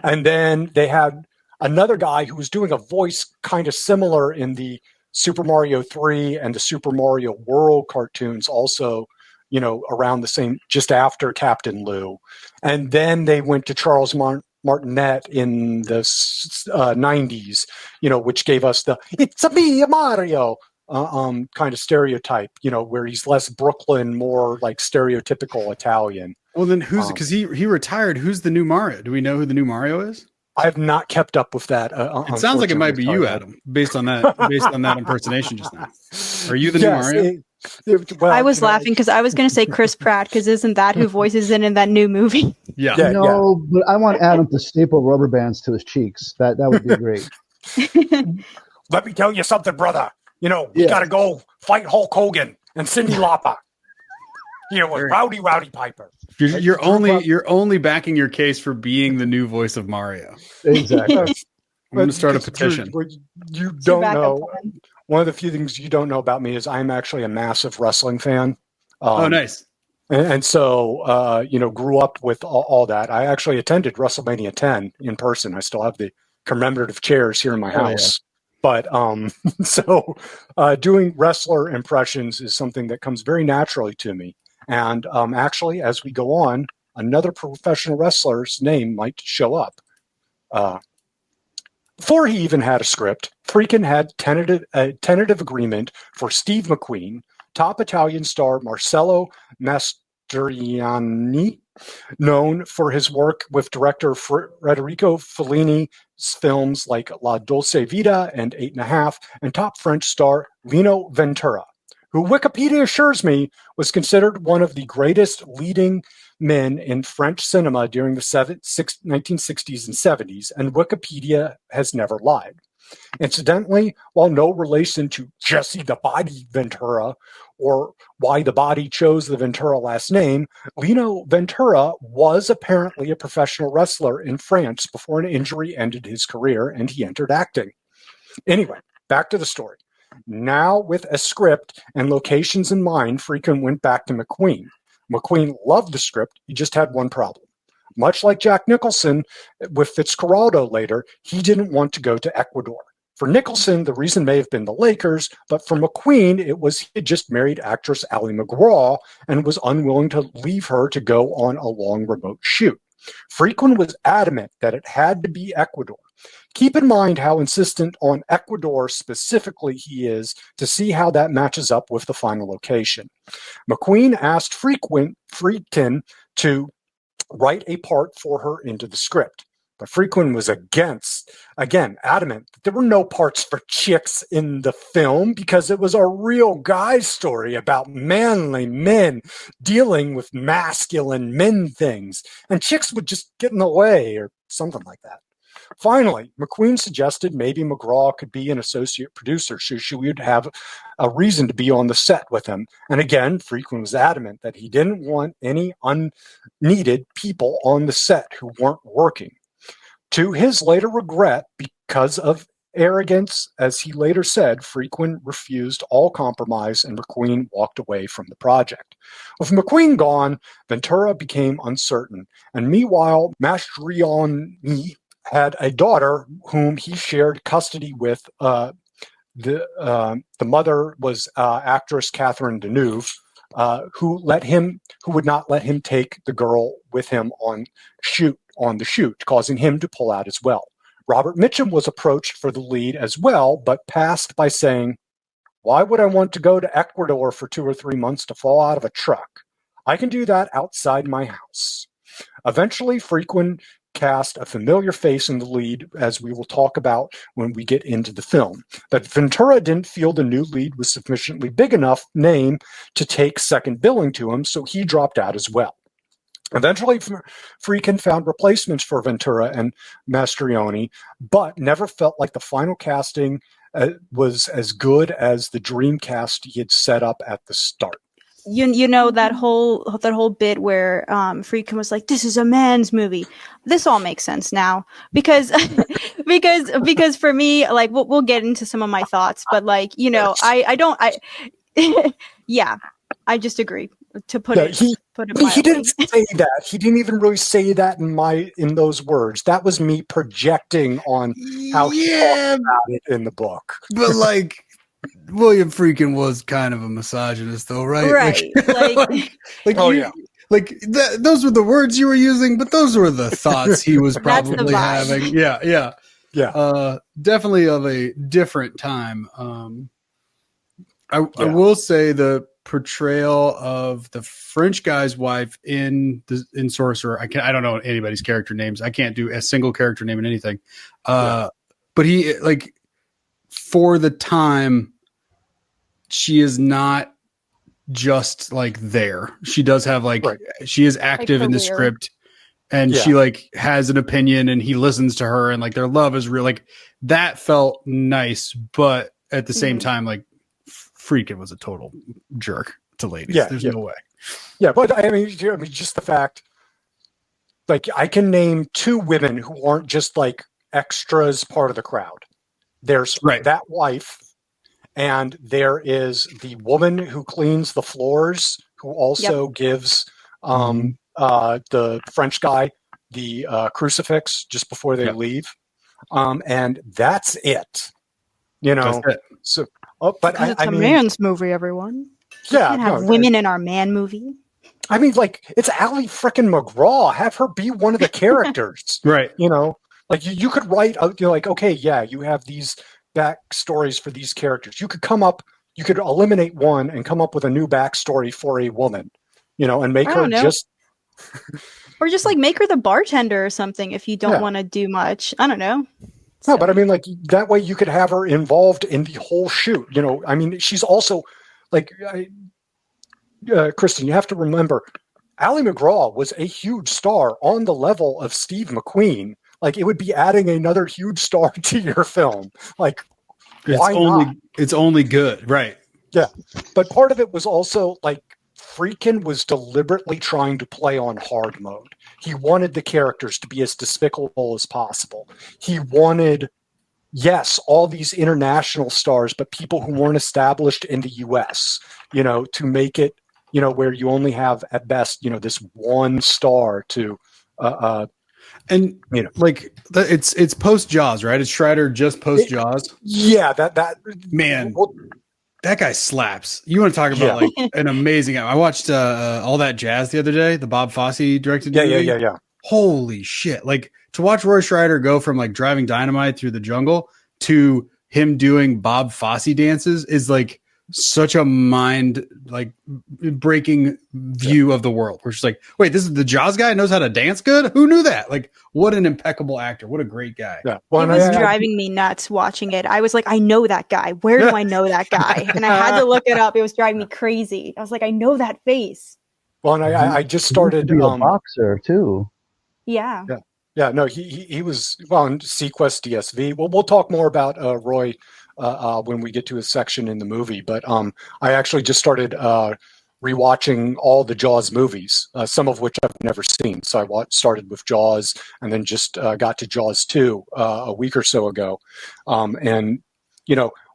And then they had another guy who was doing a voice kind of similar in the Super Mario 3 and the Super Mario World cartoons also, you know, around the same, just after Captain Lou. And then they went to Charles Martinet in the 90s, you know, which gave us the "It's a me, Mario" kind of stereotype, you know, where he's less Brooklyn, more like stereotypical Italian. Well, then who's, because he retired, who's the new Mario? Do we know who the new Mario is? I have not kept up with that. It sounds like it might be you, Adam, based on that impersonation just now. Are you the new Mario? I was laughing because I was going to say Chris Pratt, because isn't that who voices in that new movie? Yeah. But I want Adam to staple rubber bands to his cheeks. That would be great. Let me tell you something, brother. You know, we got to go fight Hulk Hogan and Cyndi Lauper. You know, with Rowdy Piper. You're only backing your case for being the new voice of Mario. Exactly. I'm going to start a petition. You don't know. One of the few things you don't know about me is I'm actually a massive wrestling fan. Oh, nice. And so, you know, grew up with all that. I actually attended WrestleMania 10 in person. I still have the commemorative chairs here in my house. But so doing wrestler impressions is something that comes very naturally to me. And actually, as we go on, another professional wrestler's name might show up. Before he even had a script, Friedkin had tentative agreement for Steve McQueen, top Italian star Marcello Mastroianni, known for his work with director Federico Fellini's films like La Dolce Vita and 8½, and top French star Lino Ventura, who Wikipedia assures me was considered one of the greatest leading men in French cinema during the 1960s and 70s, and Wikipedia has never lied. Incidentally, while no relation to Jesse the Body Ventura or why the Body chose the Ventura last name, Lino Ventura was apparently a professional wrestler in France before an injury ended his career and he entered acting. Anyway, back to the story. Now, with a script and locations in mind, Friedkin went back to McQueen. McQueen loved the script. He just had one problem. Much like Jack Nicholson with Fitzcarraldo later, he didn't want to go to Ecuador. For Nicholson, the reason may have been the Lakers, but for McQueen, it was he had just married actress Ally McGraw and was unwilling to leave her to go on a long remote shoot. Friedkin was adamant that it had to be Ecuador. Keep in mind how insistent on Ecuador specifically he is to see how that matches up with the final location. McQueen asked Friedkin to write a part for her into the script. But Friedkin was adamant that there were no parts for chicks in the film because it was a real guy story about manly men dealing with masculine men things, and chicks would just get in the way or something like that. Finally, McQueen suggested maybe McGraw could be an associate producer, so she would have a reason to be on the set with him. And again, Friedkin was adamant that he didn't want any unneeded people on the set who weren't working. To his later regret, because of arrogance, as he later said, Friedkin refused all compromise and McQueen walked away from the project. With McQueen gone, Ventura became uncertain, and meanwhile, Mastroianni had a daughter whom he shared custody with. The mother was actress Catherine Deneuve, who would not let him take the girl with him on the shoot, causing him to pull out as well. Robert Mitchum was approached for the lead as well, but passed by saying, "Why would I want to go to Ecuador for 2 or 3 months to fall out of a truck? I can do that outside my house." Eventually, Friedkin cast a familiar face in the lead, as we will talk about when we get into the film. But Ventura didn't feel the new lead was sufficiently big enough name to take second billing to him, so he dropped out as well. Eventually, Friedkin found replacements for Ventura and Mastroianni, but never felt like the final casting was as good as the dream cast he had set up at the start. You know that whole bit where Friedkin was like, "This is a man's movie." This all makes sense now because because for me, like we'll get into some of my thoughts, but like yeah, I just agree to put it mildly. He didn't say that. He didn't even really say that in those words. That was me projecting on how he talked about it in the book. But like. William Friedkin was kind of a misogynist, though, right? Right. Those were the words you were using, but those were the thoughts he was probably having. Yeah. Definitely of a different time. I will say the portrayal of the French guy's wife in Sorcerer. I don't know anybody's character names. I can't do a single character name in anything. But he for the time, she is not just like there. She does have she is active in the script, and she has an opinion, and he listens to her, and their love is real. That felt nice, but at the same time, Friedkin was a total jerk to ladies. There's no way. Yeah, but I mean, just the fact, I can name 2 women who aren't just extras, part of the crowd. There's that wife. And there is the woman who cleans the floors, who also gives the French guy the crucifix just before they leave. And that's it. That's it. So, but it's a man's movie, everyone. We can't have women in our man movie. I mean, it's Ali frickin' McGraw. Have her be one of the characters. Right. You could write, you have these backstories for these characters. You could eliminate one and come up with a new backstory for a woman, and make her just or just make her the bartender or something if you don't want to do much. I don't know. No, but I mean, that way you could have her involved in the whole shoot. I mean, she's also Kristen, you have to remember, Ali McGraw was a huge star on the level of Steve McQueen. It would be adding another huge star to your film. Why not? It's only good, right? Yeah, but part of it was also Friedkin was deliberately trying to play on hard mode. He wanted the characters to be as despicable as possible. He wanted, all these international stars, but people who weren't established in the U.S. To make it, where you only have at best, this one star to. And it's post Jaws, right? Is Schrader just post Jaws? Yeah, that man, that guy slaps. You want to talk about an amazing? I watched All That Jazz the other day, the Bob Fosse directed movie. Yeah. holy shit. Like to watch Roy Scheider go from like driving dynamite through the jungle to him doing Bob Fosse dances is like such a mind like breaking view of the world. We're just like, wait, this is the Jaws guy knows how to dance good? Who knew that? Like, what an impeccable actor. What a great guy. Yeah. It was driving me nuts watching it. I was like, I know that guy. Where do I know that guy? And I had to look it up. It was driving me crazy. I was like, I know that face. Well, and I just started to be a boxer too. Yeah. No, he was in Sequest DSV. Well, we'll talk more about Roy when we get to his section in the movie. But I actually just started rewatching all the Jaws movies, some of which I've never seen. So I started with Jaws and then just got to Jaws 2 a week or so ago. And,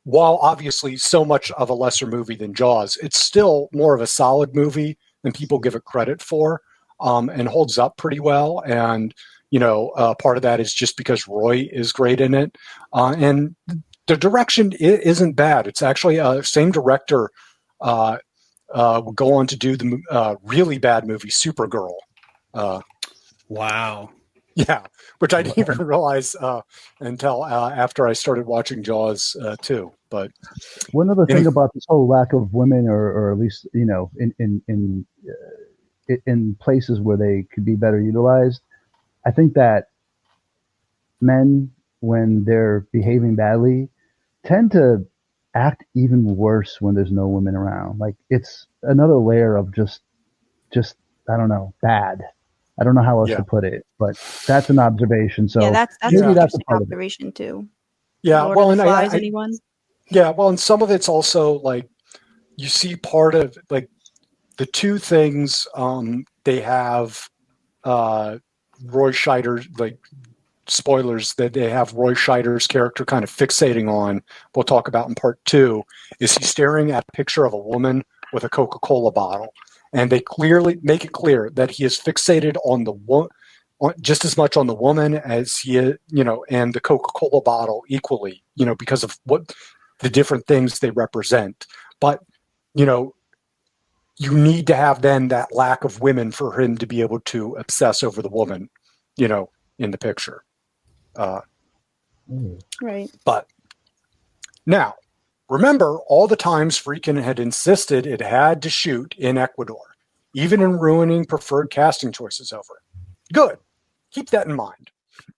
while obviously so much of a lesser movie than Jaws, it's still more of a solid movie than people give it credit for, and holds up pretty well. And, part of that is just because Roy is great in it. And the direction isn't bad. It's actually same director will go on to do the really bad movie Supergirl. Wow. Yeah, which I didn't even realize until after I started watching Jaws too. But one other thing about this whole lack of women, or at least in places where they could be better utilized, I think that men, when they're behaving badly, tend to act even worse when there's no women around. Like it's another layer of just I don't know, bad. I don't know how else to put it, but that's an observation. So that's an interesting observation too. Yeah, Lord well, of the and Flies, anyone? Yeah, well, and some of it's also like you see part of like the two things they have Roy Scheider, like spoilers, that they have Roy Scheider's character kind of fixating on, we'll talk about in part 2, is he's staring at a picture of a woman with a Coca-Cola bottle. And they clearly make it clear that he is fixated on just as much on the woman as he is, and the Coca-Cola bottle equally, because of what the different things they represent. But, you need to have then that lack of women for him to be able to obsess over the woman, in the picture. Right. But now, remember all the times Friedkin had insisted it had to shoot in Ecuador, even in ruining preferred casting choices over it. Good. Keep that in mind.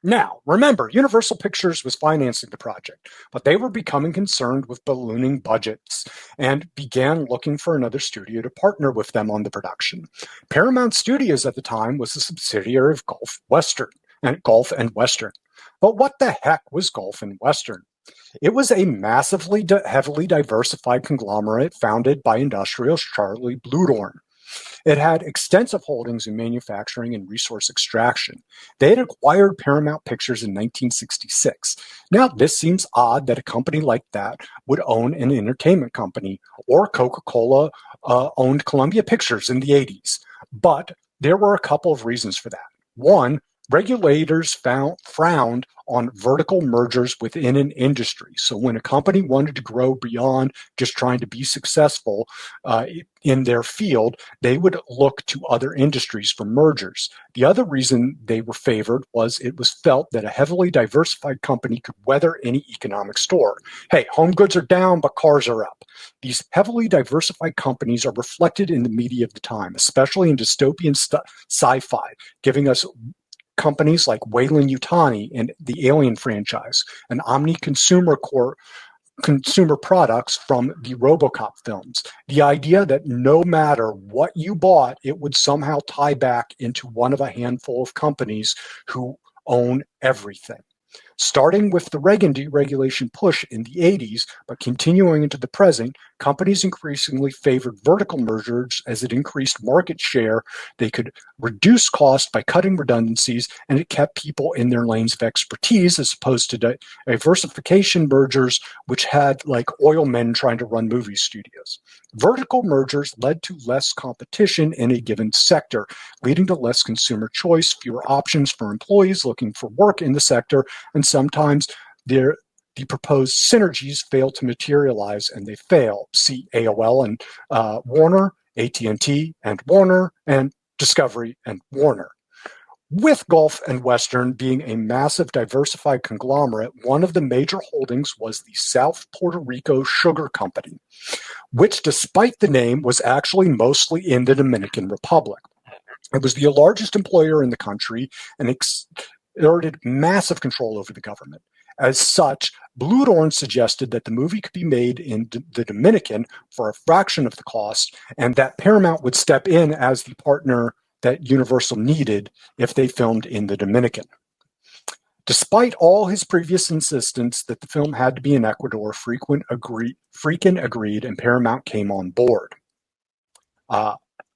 Now, remember, Universal Pictures was financing the project, but they were becoming concerned with ballooning budgets and began looking for another studio to partner with them on the production. Paramount Studios at the time was a subsidiary of Gulf and Western. But what the heck was Gulf and Western? It was a massively heavily diversified conglomerate founded by industrialist Charlie Bluhdorn. It had extensive holdings in manufacturing and resource extraction. They had acquired Paramount Pictures in 1966. Now, this seems odd that a company like that would own an entertainment company, or Coca-Cola owned Columbia Pictures in the 80s. But there were a couple of reasons for that. One, regulators frowned on vertical mergers within an industry. So when a company wanted to grow beyond just trying to be successful in their field, they would look to other industries for mergers. The other reason they were favored was it was felt that a heavily diversified company could weather any economic storm. Hey, home goods are down, but cars are up. These heavily diversified companies are reflected in the media of the time, especially in dystopian sci-fi, giving us companies like Weyland-Yutani and the Alien franchise, and Omni Consumer Products from the RoboCop films. The idea that no matter what you bought, it would somehow tie back into one of a handful of companies who own everything. Starting with the Reagan deregulation push in the 80s, but continuing into the present, companies increasingly favored vertical mergers as it increased market share. They could reduce costs by cutting redundancies, and it kept people in their lanes of expertise as opposed to diversification mergers, which had like oil men trying to run movie studios. Vertical mergers led to less competition in a given sector, leading to less consumer choice, fewer options for employees looking for work in the sector, and sometimes the proposed synergies fail to materialize, and they fail. See AOL and Warner, AT&T and Warner, and Discovery and Warner. With Gulf and Western being a massive diversified conglomerate, one of the major holdings was the South Puerto Rico Sugar Company, which, despite the name, was actually mostly in the Dominican Republic. It was the largest employer in the country and exerted massive control over the government. As such, Bludorn suggested that the movie could be made in the Dominican for a fraction of the cost, and that Paramount would step in as the partner that Universal needed if they filmed in the Dominican. Despite all his previous insistence that the film had to be in Ecuador, Friedkin agreed and Paramount came on board.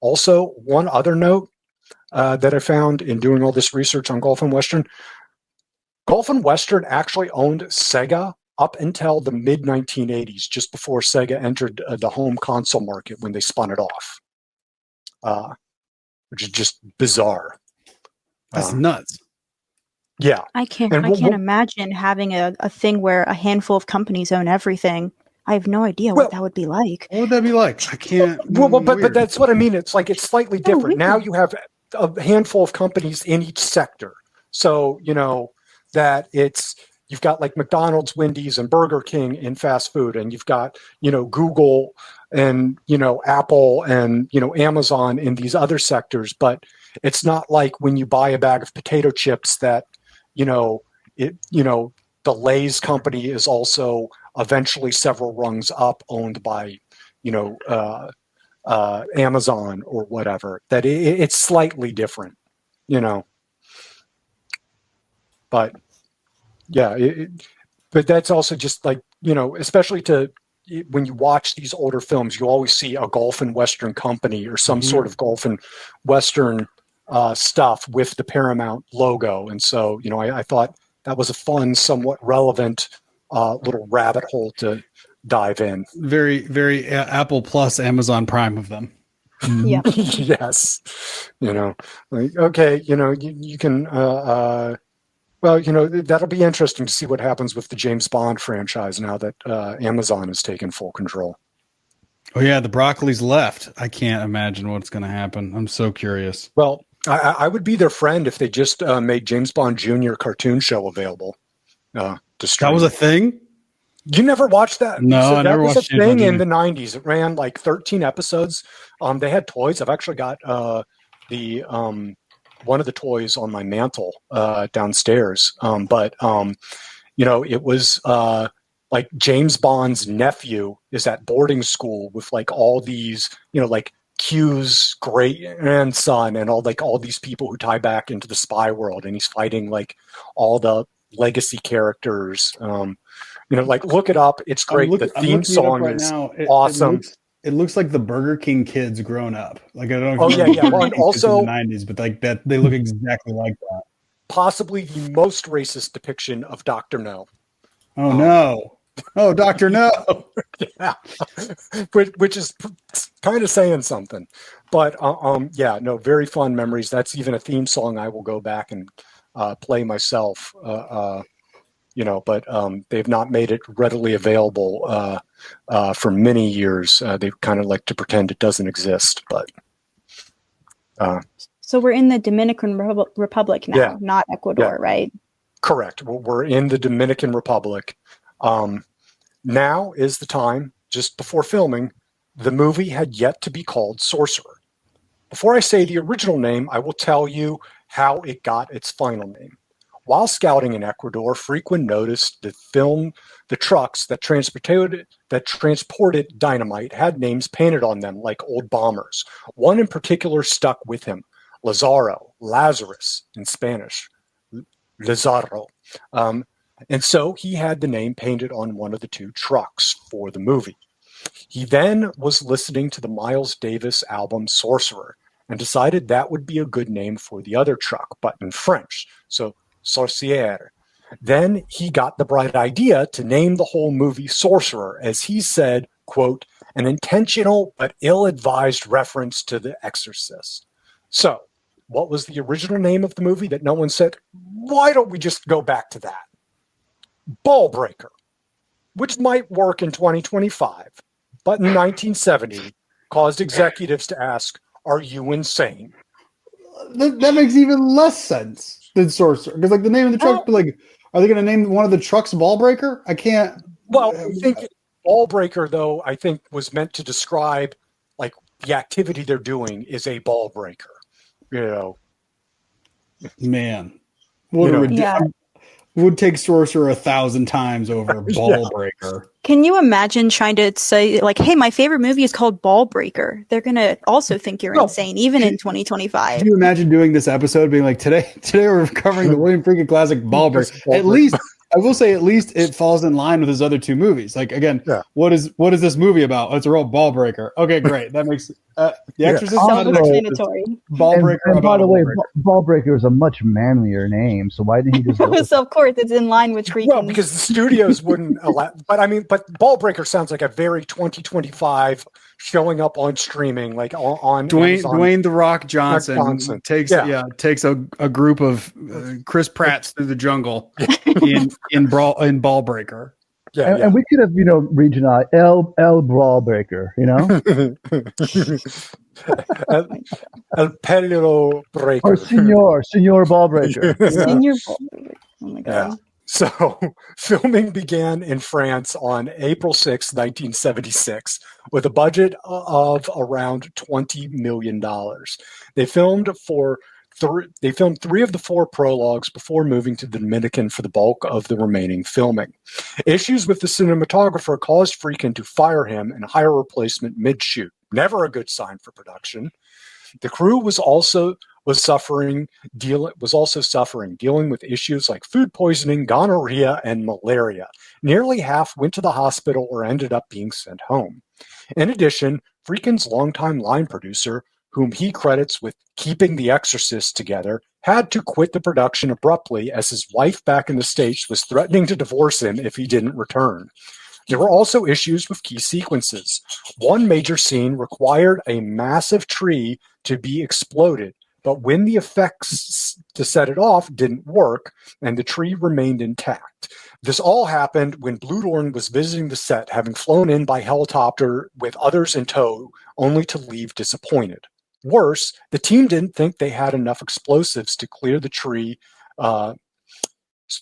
Also, one other note that I found in doing all this research on Gulf and Western, Gulf and Western actually owned Sega up until the mid-1980s, just before Sega entered the home console market when they spun it off, which is just bizarre. That's nuts. Yeah. I can't imagine having a thing where a handful of companies own everything. I have no idea what that would be like. What would that be like? I can't. But that's what I mean. It's like it's slightly different. Now you have a handful of companies in each sector. So, that you've got like McDonald's, Wendy's, and Burger King in fast food, and you've got, Google and, Apple and, Amazon in these other sectors. But it's not like when you buy a bag of potato chips that, the Lay's company is also eventually several rungs up owned by, Amazon or whatever, that it's slightly different, but yeah, but that's also just like, especially when you watch these older films, you always see a Gulf and Western company or some sort of Gulf and Western stuff with the Paramount logo. And so, I thought that was a fun, somewhat relevant little rabbit hole to dive in. Very, very Apple Plus, Amazon Prime of them. Yeah. Yes. Okay, you can, that'll be interesting to see what happens with the James Bond franchise now that Amazon has taken full control. Oh, yeah, the broccoli's left. I can't imagine what's going to happen. I'm so curious. Well, I would be their friend if they just made James Bond Jr. cartoon show available to stream. That was a thing? You never watched that? No, I never watched it. That was a thing in the 90s. It ran like 13 episodes. They had toys. I've actually got the one of the toys on my mantle downstairs. But it was like James Bond's nephew is at boarding school with like all these, like Q's great grandson and all these people who tie back into the spy world, and he's fighting like all the legacy characters. Look it up. It's great. The theme song is awesome. It looks like the Burger King kids grown up. Like I don't know. Oh yeah. Well, and also in the 90s, but like that, they look exactly like that. Possibly the most racist depiction of Dr. No. Oh no! Oh, Dr. No. Yeah, which is kind of saying something. But very fun memories. That's even a theme song I will go back and play myself. But they've not made it readily available for many years. They kind of like to pretend it doesn't exist. But so we're in the Dominican Republic now, not Ecuador, right? Correct. We're in the Dominican Republic. Now is the time, just before filming, the movie had yet to be called Sorcerer. Before I say the original name, I will tell you how it got its final name. While scouting in Ecuador, Friedkin noticed the trucks that transported dynamite had names painted on them like old bombers. One in particular stuck with him, Lazarus in Spanish, Lazaro. And so he had the name painted on one of the two trucks for the movie. He then was listening to the Miles Davis album Sorcerer and decided that would be a good name for the other truck, but in French. So Sorcerer. Then he got the bright idea to name the whole movie Sorcerer, as he said, quote, an intentional but ill-advised reference to The Exorcist. So, what was the original name of the movie that no one said, why don't we just go back to that? Ballbreaker, which might work in 2025, but in 1970 caused executives to ask, are you insane? that makes even less sense than Sorcerer. Because like the name of the truck, but like, are they going to name one of the trucks Ball Breaker? I can't. Well, I think Ball Breaker, though, I think was meant to describe like the activity they're doing is a ball breaker. Man, what a ridiculous. Would take Sorcerer 1,000 times over Ball Breaker. Can you imagine trying to say, like, hey, my favorite movie is called Ball Breaker? They're going to also think you're insane, even in 2025. Can you imagine doing this episode being like, today we're covering the William Friedkin classic Ball Breaker. At least, I will say, at least it falls in line with his other two movies. Like, again, what is this movie about? Oh, it's a real Ball Breaker. Okay, great. That makes The Exorcist. Self-explanatory. Ball Breaker. And by the way, Ball Breaker is a much manlier name. So why didn't he just? So of course it's in line with Friedkin. Well, because the studios wouldn't allow. But Ball Breaker sounds like a very 2025 showing up on streaming, like on Dwayne the Rock Johnson takes a group of Chris Pratts through the jungle in Ball Breaker. And we could have, regionalized El Brawl Breaker, El Pelero Breaker. Or Senor Ball Breaker. Senor Ball Breaker. Oh my God. Yeah. So, filming began in France on April 6, 1976, with a budget of around $20 million. They filmed three of the four prologues before moving to the Dominican for the bulk of the remaining filming. Issues with the cinematographer caused Friedkin to fire him and hire a replacement mid-shoot. Never a good sign for production. The crew was also suffering, dealing with issues like food poisoning, gonorrhea, and malaria. Nearly half went to the hospital or ended up being sent home. In addition, Friedkin's longtime line producer, whom he credits with keeping The Exorcist together, had to quit the production abruptly as his wife back in the States was threatening to divorce him if he didn't return. There were also issues with key sequences. One major scene required a massive tree to be exploded, but when the effects to set it off didn't work, and the tree remained intact. This all happened when Bludorn was visiting the set, having flown in by helicopter with others in tow, only to leave disappointed. Worse, the team didn't think they had enough explosives to clear the tree.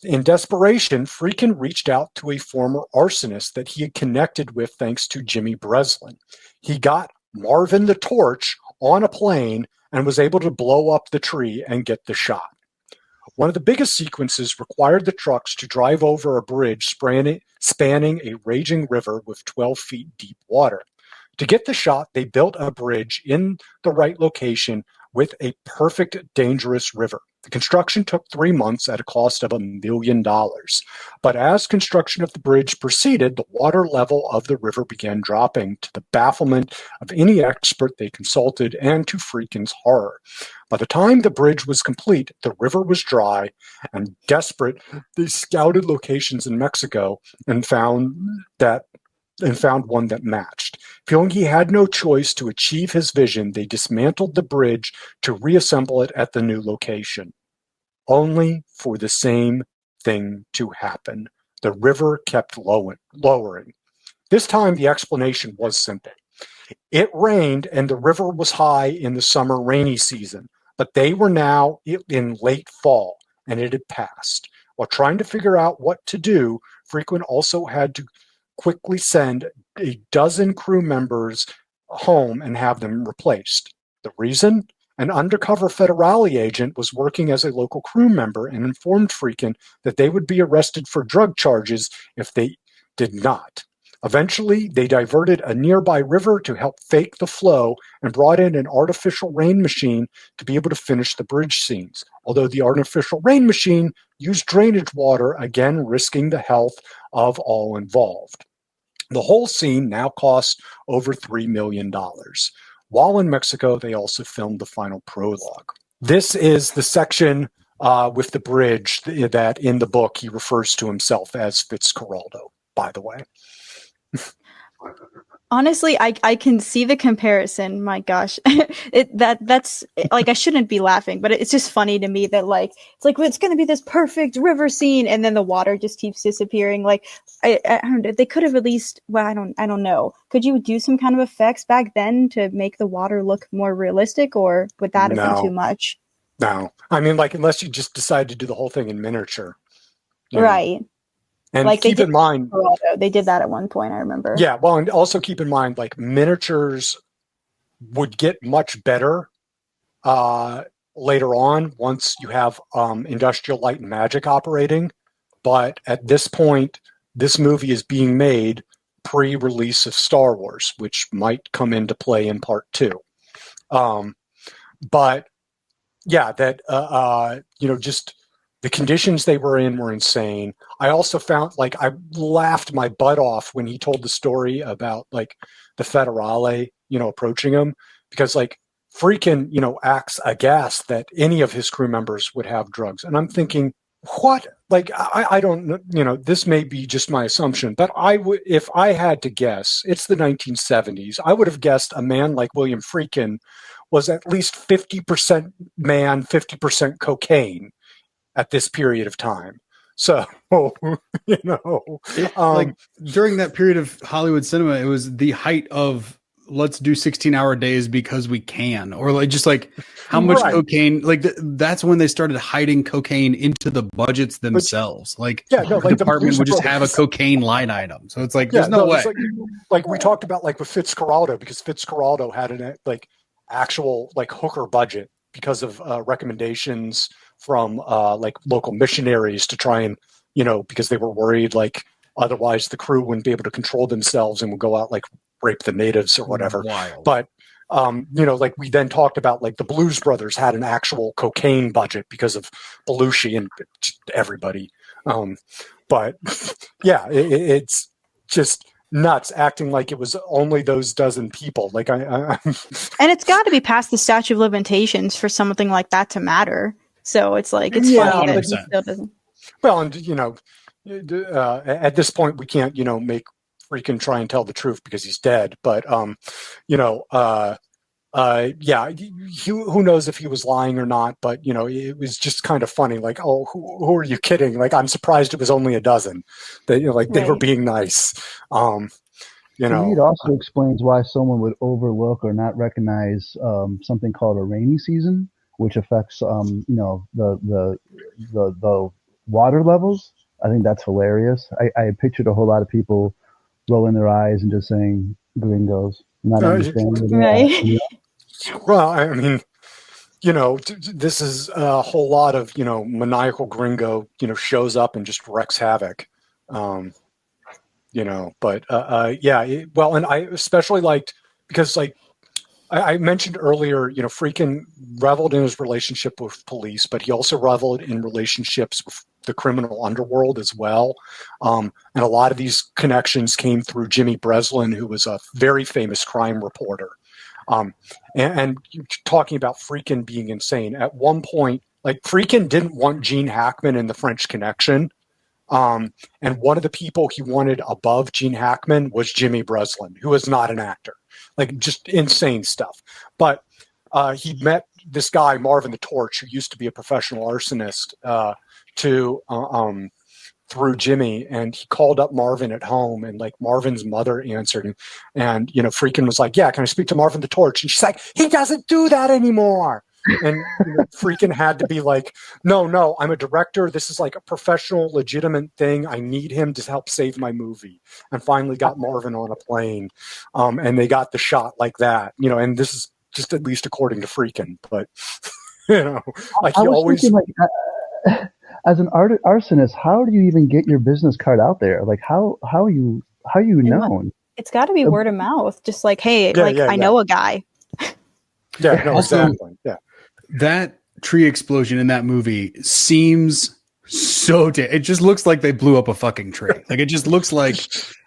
In desperation, Friedkin reached out to a former arsonist that he had connected with thanks to Jimmy Breslin. He got Marvin the Torch on a plane and was able to blow up the tree and get the shot. One of the biggest sequences required the trucks to drive over a bridge spanning a raging river with 12 feet deep water. To get the shot, they built a bridge in the right location with a perfect, dangerous river. The construction took 3 months at a cost of $1 million. But as construction of the bridge proceeded, the water level of the river began dropping, to the bafflement of any expert they consulted and to Friedkin's horror. By the time the bridge was complete, the river was dry, and desperate, they scouted locations in Mexico and found one that matched. Feeling he had no choice to achieve his vision, they dismantled the bridge to reassemble it at the new location. Only for the same thing to happen. The river kept lowering. This time, the explanation was simple. It rained and the river was high in the summer rainy season, but they were now in late fall, and it had passed. While trying to figure out what to do, Friedkin also had to quickly send a dozen crew members home and have them replaced. The reason? An undercover Federale agent was working as a local crew member and informed Friedkin that they would be arrested for drug charges if they did not. Eventually, they diverted a nearby river to help fake the flow and brought in an artificial rain machine to be able to finish the bridge scenes, although the artificial rain machine used drainage water, again risking the health of all involved. The whole scene now cost over $3 million. While in Mexico, they also filmed the final prologue. This is the section with the bridge that in the book he refers to himself as Fitzcarraldo, by the way. Honestly, I can see the comparison. My gosh, that's like, I shouldn't be laughing, but it's just funny to me that well, it's going to be this perfect river scene, and then the water just keeps disappearing. Like, I don't know, they could have at least. Well, I don't know. Could you do some kind of effects back then to make the water look more realistic, or would that have been too much? No, I mean, like, unless you just decide to do the whole thing in miniature, right? And like keep in mind, they did that at one point. I remember. Yeah, well, and also keep in mind, like, miniatures would get much better later on once you have Industrial Light and Magic operating. But at this point, this movie is being made pre-release of Star Wars, which might come into play in part 2. But yeah, that just the conditions they were in were insane. I also found, like, I laughed my butt off when he told the story about, like, the Federale, approaching him, because, like, Friedkin, acts aghast that any of his crew members would have drugs. And I'm thinking, what? Like, I don't, this may be just my assumption, but if I had to guess, it's the 1970s, I would have guessed a man like William Friedkin was at least 50% man, 50% cocaine at this period of time. So, like, during that period of Hollywood cinema, it was the height of let's do 16-hour days because we can, or like just like how much cocaine, like that's when they started hiding cocaine into the budgets themselves. Like, the department would just have a cocaine line item. So it's like, there's no way. Like we talked about, like, with Fitzcarraldo, because Fitzcarraldo had an actual, like, hooker budget because of recommendations from like local missionaries to try and, because they were worried, like, otherwise the crew wouldn't be able to control themselves and would go out, like, rape the natives or whatever. Wild. But like, we then talked about, like, the Blues Brothers had an actual cocaine budget because of Belushi and everybody. But yeah, it's just nuts, acting like it was only those dozen people. Like, and it's got to be past the statute of limitations for something like that to matter. So it's like, it's funny that it still doesn't. Well, and at this point, we can't make Friedkin try and tell the truth because he's dead. But who knows if he was lying or not? But it was just kind of funny. Like, oh, who are you kidding? Like, I'm surprised it was only a dozen. That they were being nice. To me, it also explains why someone would overlook or not recognize something called a rainy season, which affects the water levels. I think that's hilarious. I pictured a whole lot of people rolling their eyes and just saying "gringos," not understanding. Right. Well, I mean, this is a whole lot of maniacal gringo shows up and just wrecks havoc. But well, and I especially liked, because, like, I mentioned earlier, Friedkin reveled in his relationship with police, but he also reveled in relationships with the criminal underworld as well. And a lot of these connections came through Jimmy Breslin, who was a very famous crime reporter. And you're talking about Friedkin being insane. At one point, like, Friedkin didn't want Gene Hackman in The French Connection. And one of the people he wanted above Gene Hackman was Jimmy Breslin, who was not an actor. Like, just insane stuff. But he met this guy, Marvin the Torch, who used to be a professional arsonist, through Jimmy, and he called up Marvin at home, and, like, Marvin's mother answered him, and Friedkin was like, "Yeah, can I speak to Marvin the Torch?" And she's like, "He doesn't do that anymore." And Friedkin had to be like, no, I'm a director. This is like a professional, legitimate thing. I need him to help save my movie. And finally got Marvin on a plane, and they got the shot like that. And this is just at least according to Friedkin, but like, he always. Thinking, like, as an arsonist, how do you even get your business card out there? Like, how are you known? It's got to be word of mouth. Just like, hey, I know a guy. Yeah, no, also, exactly. Yeah. That tree explosion in that movie seems so it just looks like they blew up a fucking tree. Like, it just looks like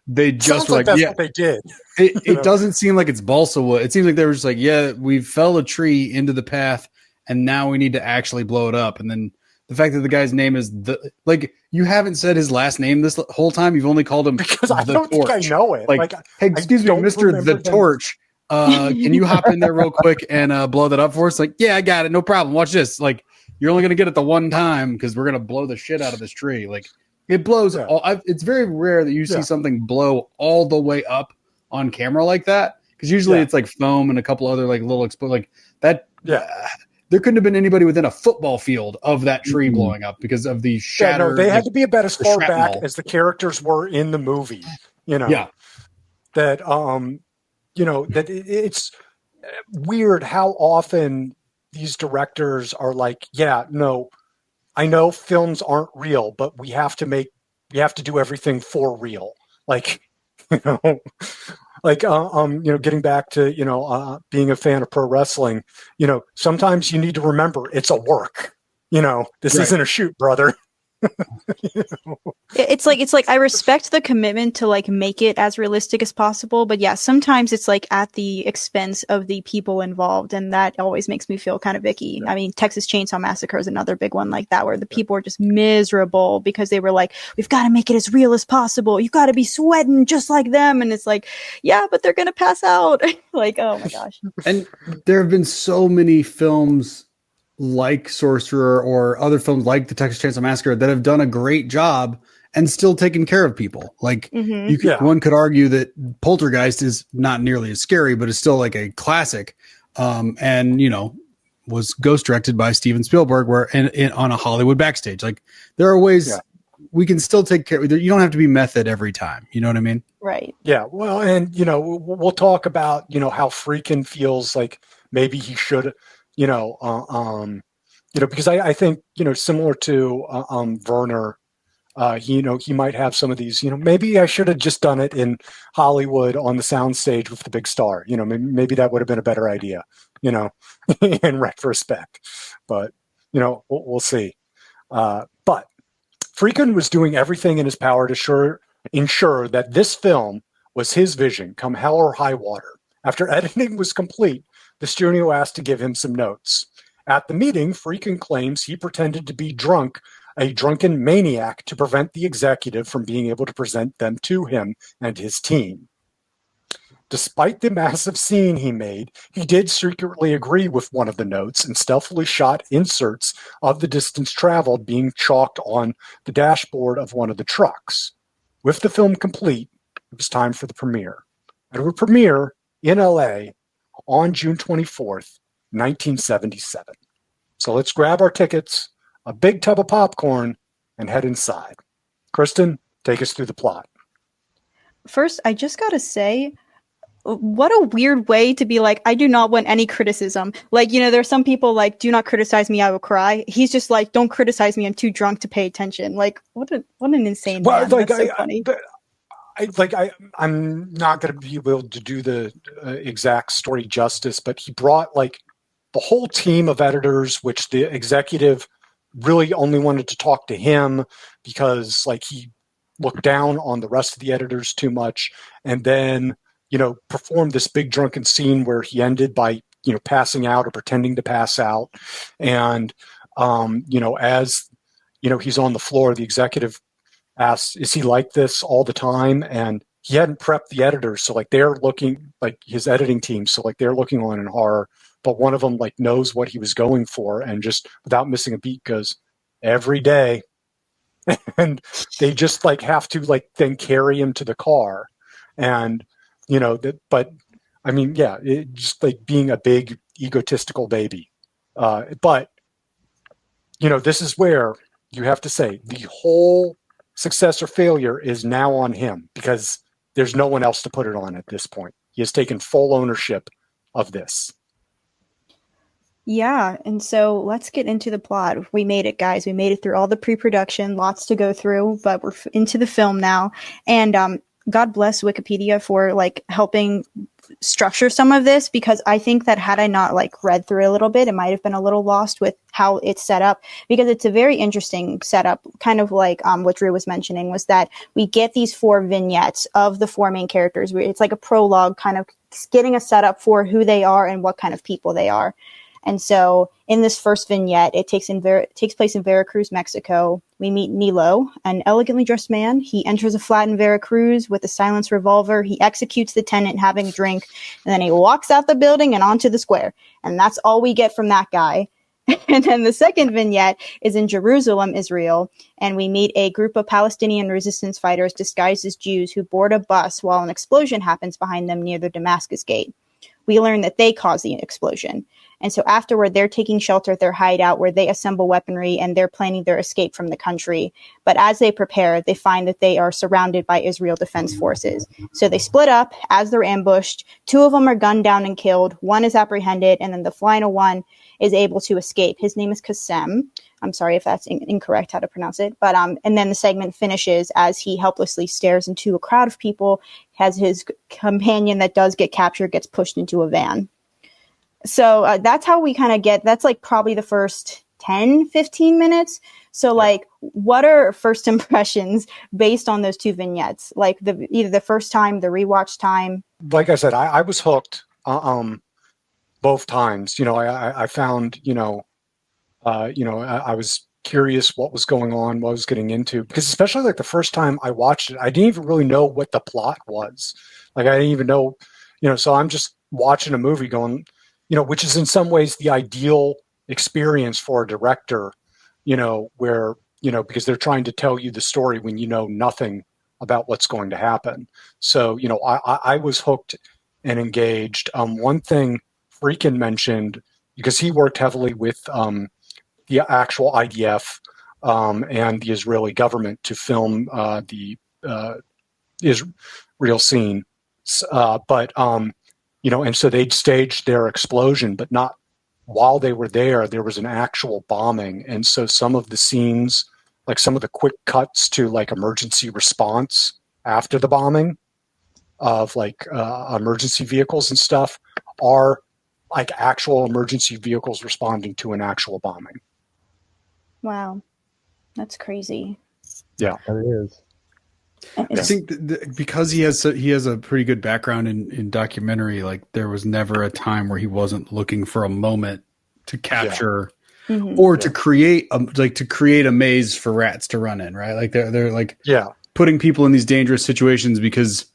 they just were like, that's what they did. It doesn't seem like it's balsa wood. It seems like they were just like, yeah, we fell a tree into the path and now we need to actually blow it up. And then the fact that the guy's name is you haven't said his last name this whole time. You've only called him because I don't think I know it. Like, hey, excuse me, Mr. The Torch. Can you hop in there real quick and blow that up for us? Like, yeah, I got it. No problem. Watch this. Like, you're only going to get it the one time because we're going to blow the shit out of this tree. Like, it blows. It's very rare that you see something blow all the way up on camera like that. Because usually it's like foam and a couple other like little like that. Yeah. there couldn't have been anybody within a football field of that tree blowing up because of the shatter. Yeah, no, they had to be about as far back shrapnel. as the characters were in the movie. Yeah. That that it's weird how often these directors are like, yeah, no, I know films aren't real, but we have to do everything for real. Like, getting back to, being a fan of pro wrestling, sometimes you need to remember it's a work, this isn't a shoot, brother. It's like I respect the commitment to like make it as realistic as possible, but yeah, sometimes it's like at the expense of the people involved, and that always makes me feel kind of icky. I mean, Texas Chainsaw Massacre is another big one like that, where the people are just miserable because they were like, we've got to make it as real as possible. You've got to be sweating just like them, and it's like, yeah, but they're gonna pass out. Like, oh my gosh. And there have been so many films like Sorcerer or other films like the Texas Chainsaw Massacre that have done a great job and still taken care of people. Like one could argue that Poltergeist is not nearly as scary, but it's still like a classic. And was ghost directed by Steven Spielberg where on a Hollywood backstage. Like there are ways we can still take care. You don't have to be method every time. You know what I mean? Right. Yeah. Well, and we'll talk about, how Friedkin feels like maybe he should, because I think, similar to Werner, he might have some of these, maybe I should have just done it in Hollywood on the soundstage with the big star. Maybe that would have been a better idea, in retrospect. But, we'll see. But Friedkin was doing everything in his power to ensure that this film was his vision, come hell or high water. After editing was complete, the studio asked to give him some notes. At the meeting, Friedkin claims he pretended to be a drunken maniac to prevent the executive from being able to present them to him and his team. Despite the massive scene he made, he did secretly agree with one of the notes and stealthily shot inserts of the distance traveled being chalked on the dashboard of one of the trucks. With the film complete, it was time for the premiere. It would premiere in LA on June 24th, 1977. So let's grab our tickets, a big tub of popcorn, and head inside. Kristen, take us through the plot. First, I just gotta say, what a weird way to be like, I do not want any criticism. Like, there's some people like, do not criticize me, I will cry. He's just like, don't criticize me, I'm too drunk to pay attention. Like, what an insane man. Like, that's so funny. I'm not going to be able to do the exact story justice, but he brought like the whole team of editors, which the executive really only wanted to talk to him because like he looked down on the rest of the editors too much, and then performed this big drunken scene where he ended by passing out or pretending to pass out, and as he's on the floor, the executive asks, is he like this all the time? And he hadn't prepped the editors. So like they're looking, like his editing team. So like they're looking on in horror, but one of them like knows what he was going for and just without missing a beat goes, every day. And they just like have to like then carry him to the car. And, but I mean, yeah, it just like being a big egotistical baby. But, this is where you have to say the whole success or failure is now on him because there's no one else to put it on at this point. He has taken full ownership of this. Yeah, and so let's get into the plot. We made it, guys. We made it through all the pre-production, lots to go through, but we're into the film now. And God bless Wikipedia for like helping structure some of this, because I think that had I not like read through a little bit, it might have been a little lost with how it's set up, because it's a very interesting setup, kind of like what Drew was mentioning, was that we get these 4 vignettes of the 4 main characters. It's like a prologue, kind of getting a setup for who they are and what kind of people they are. And so in this first vignette, it takes place in Veracruz, Mexico. We meet Nilo, an elegantly dressed man. He enters a flat in Veracruz with a silenced revolver. He executes the tenant having a drink, and then he walks out the building and onto the square. And that's all we get from that guy. And then the second vignette is in Jerusalem, Israel, and we meet a group of Palestinian resistance fighters disguised as Jews who board a bus while an explosion happens behind them near the Damascus Gate. We learn that they caused the explosion. And so afterward, they're taking shelter at their hideout where they assemble weaponry and they're planning their escape from the country. But as they prepare, they find that they are surrounded by Israel Defense Forces. So they split up as they're ambushed. 2 of them are gunned down and killed. 1 is apprehended. And then the final one is able to escape. His name is Qasem. I'm sorry if that's incorrect how to pronounce it. But and then the segment finishes as he helplessly stares into a crowd of people, has his companion that does get captured, gets pushed into a van. So that's how we kind of get, that's like probably the first 10, 15 minutes. So like, what are first impressions based on those 2 vignettes? Like either the first time, the rewatch time? Like I said, I was hooked both times. I found, I was curious what was going on, what I was getting into, because especially like the first time I watched it, I didn't even really know what the plot was. Like I didn't even know, so I'm just watching a movie going, which is in some ways the ideal experience for a director, where, because they're trying to tell you the story when you know nothing about what's going to happen. So, I was hooked and engaged. One thing Friedkin mentioned, because he worked heavily with the actual IDF and the Israeli government to film the Israel scene. And so they'd staged their explosion, but not while they were there. There was an actual bombing. And so some of the scenes, like some of the quick cuts to like emergency response after the bombing of like emergency vehicles and stuff are like actual emergency vehicles responding to an actual bombing. Wow. That's crazy. Yeah, that is. I think because he has a pretty good background in documentary, like there was never a time where he wasn't looking for a moment to capture or to create a maze for rats to run in, right? Like they're like putting people in these dangerous situations, because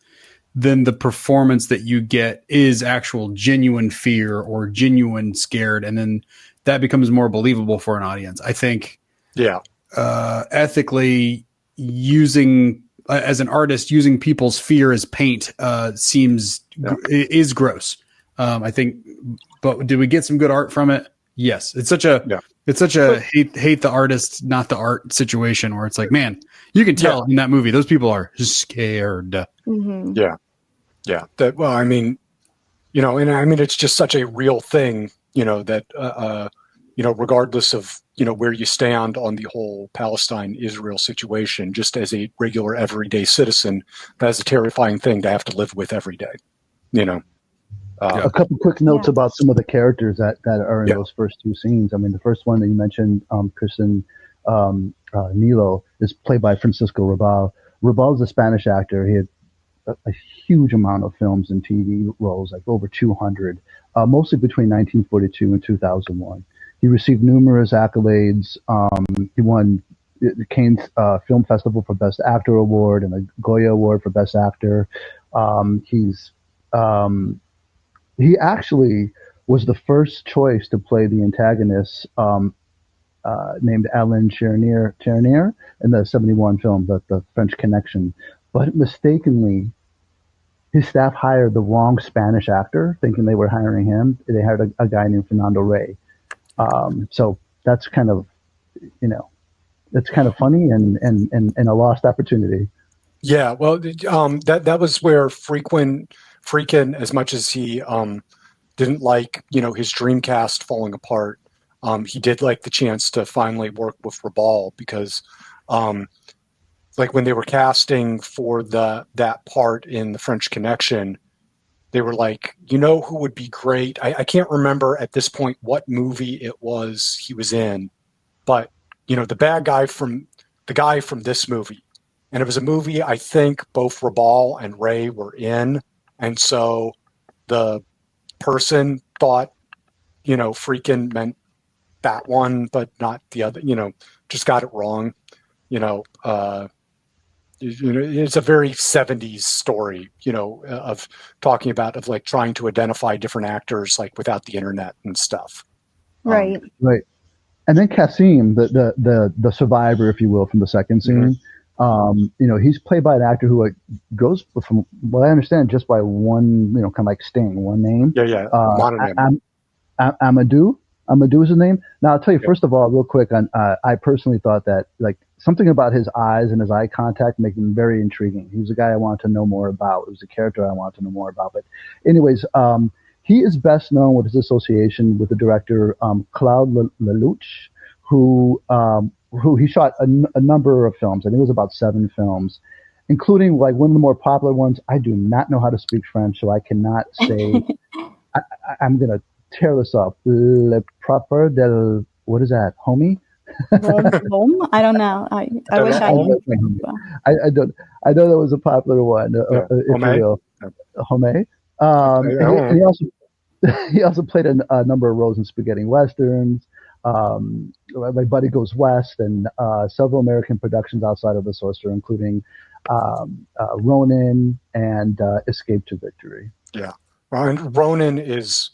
then the performance that you get is actual genuine fear or genuine scared, and then that becomes more believable for an audience. I think ethically using as an artist, using people's fear as paint is gross. I think, but did we get some good art from it? Yes. It's such a hate the artist, not the art situation, where it's like, man, you can tell in that movie, those people are scared. Mm-hmm. Yeah. It's just such a real thing, that, regardless of, where you stand on the whole Palestine-Israel situation, just as a regular everyday citizen, that's a terrifying thing to have to live with every day, A couple quick notes about some of the characters that are in those first 2 scenes. I mean, the first one that you mentioned, Kristen Nilo, is played by Francisco Rabal. Rabal is a Spanish actor. He had a huge amount of films and TV roles, like over 200, mostly between 1942 and 2001. He received numerous accolades. He won the Cannes Film Festival for Best Actor Award and the Goya Award for Best Actor. He actually was the first choice to play the antagonist named Alain Chernier in the 71 film, the French Connection. But mistakenly, his staff hired the wrong Spanish actor, thinking they were hiring him. They hired a guy named Fernando Rey. So that's kind of, that's kind of funny and a lost opportunity. Yeah, well, that was where Friedkin, as much as he didn't like, his Dreamcast falling apart, he did like the chance to finally work with Rabal, because like when they were casting for that part in the French Connection, they were like, who would be great? I can't remember at this point what movie it was he was in, but the guy from this movie. And it was a movie I think both Rabal and Ray were in. And so the person thought, Friedkin meant that one, but not the other, just got it wrong. It's a very 70s story, of talking about, of like trying to identify different actors, like without the internet and stuff. Right. Right. And then Kasim, the survivor, if you will, from the second scene, he's played by an actor who goes from what I understand just by one, kind of like Sting, one name. Mononym. Amadou. Amadou is his name. Now I'll tell you first of all, real quick. I personally thought that like something about his eyes and his eye contact made him very intriguing. He was a guy I wanted to know more about. It was a character I wanted to know more about. But anyways, he is best known with his association with the director Claude Lelouch, who he shot a number of films. I think it was about 7 films, including like one of the more popular ones. I do not know how to speak French, so I cannot say. I'm gonna tear this up. Le Proper del, what is that, homie? Home? I don't know. I wish I knew. I don't. I know that was a popular one. If you will, Home. And he also played a number of roles in spaghetti westerns. My Buddy Goes West, and several American productions outside of the Sorcerer, including Ronin and Escape to Victory. Yeah, and Ronin is,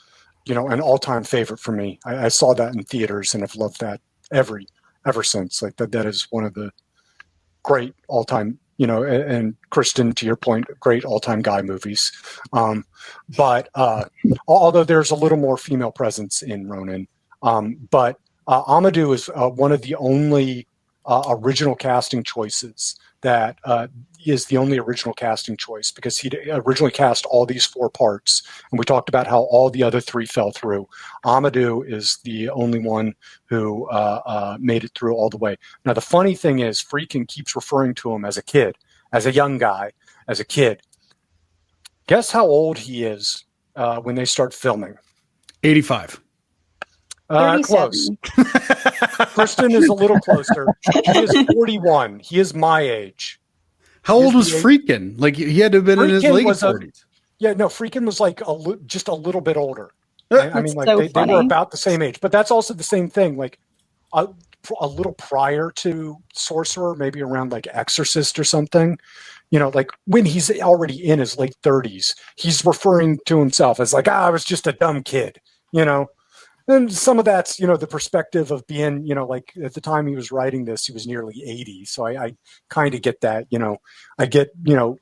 an all-time favorite for me. I saw that in theaters and have loved that ever since. Like that is one of the great all-time, and Kristen, to your point, great all-time guy movies. But although there's a little more female presence in Ronin, but Amadou is one of the only original casting choices that is the only original casting choice, because he originally cast all these 4 parts, and we talked about how all the other 3 fell through. Amadou is the only one who made it through all the way. Now, the funny thing is, Friedkin keeps referring to him as a kid, as a young guy, as a kid. Guess how old he is when they start filming? 85. Close. Kristen is a little closer. He is 41. He is my age. How old was Friedkin? Like, he had to have been in his late 40s. Friedkin was like just a little bit older. I mean, like they were about the same age. But that's also the same thing. Like a little prior to Sorcerer, maybe around like Exorcist or something. Like when he's already in his late 30s, he's referring to himself as like, I was just a dumb kid. And some of that's, the perspective of being, like at the time he was writing this, he was nearly 80. So I kind of get that, I get,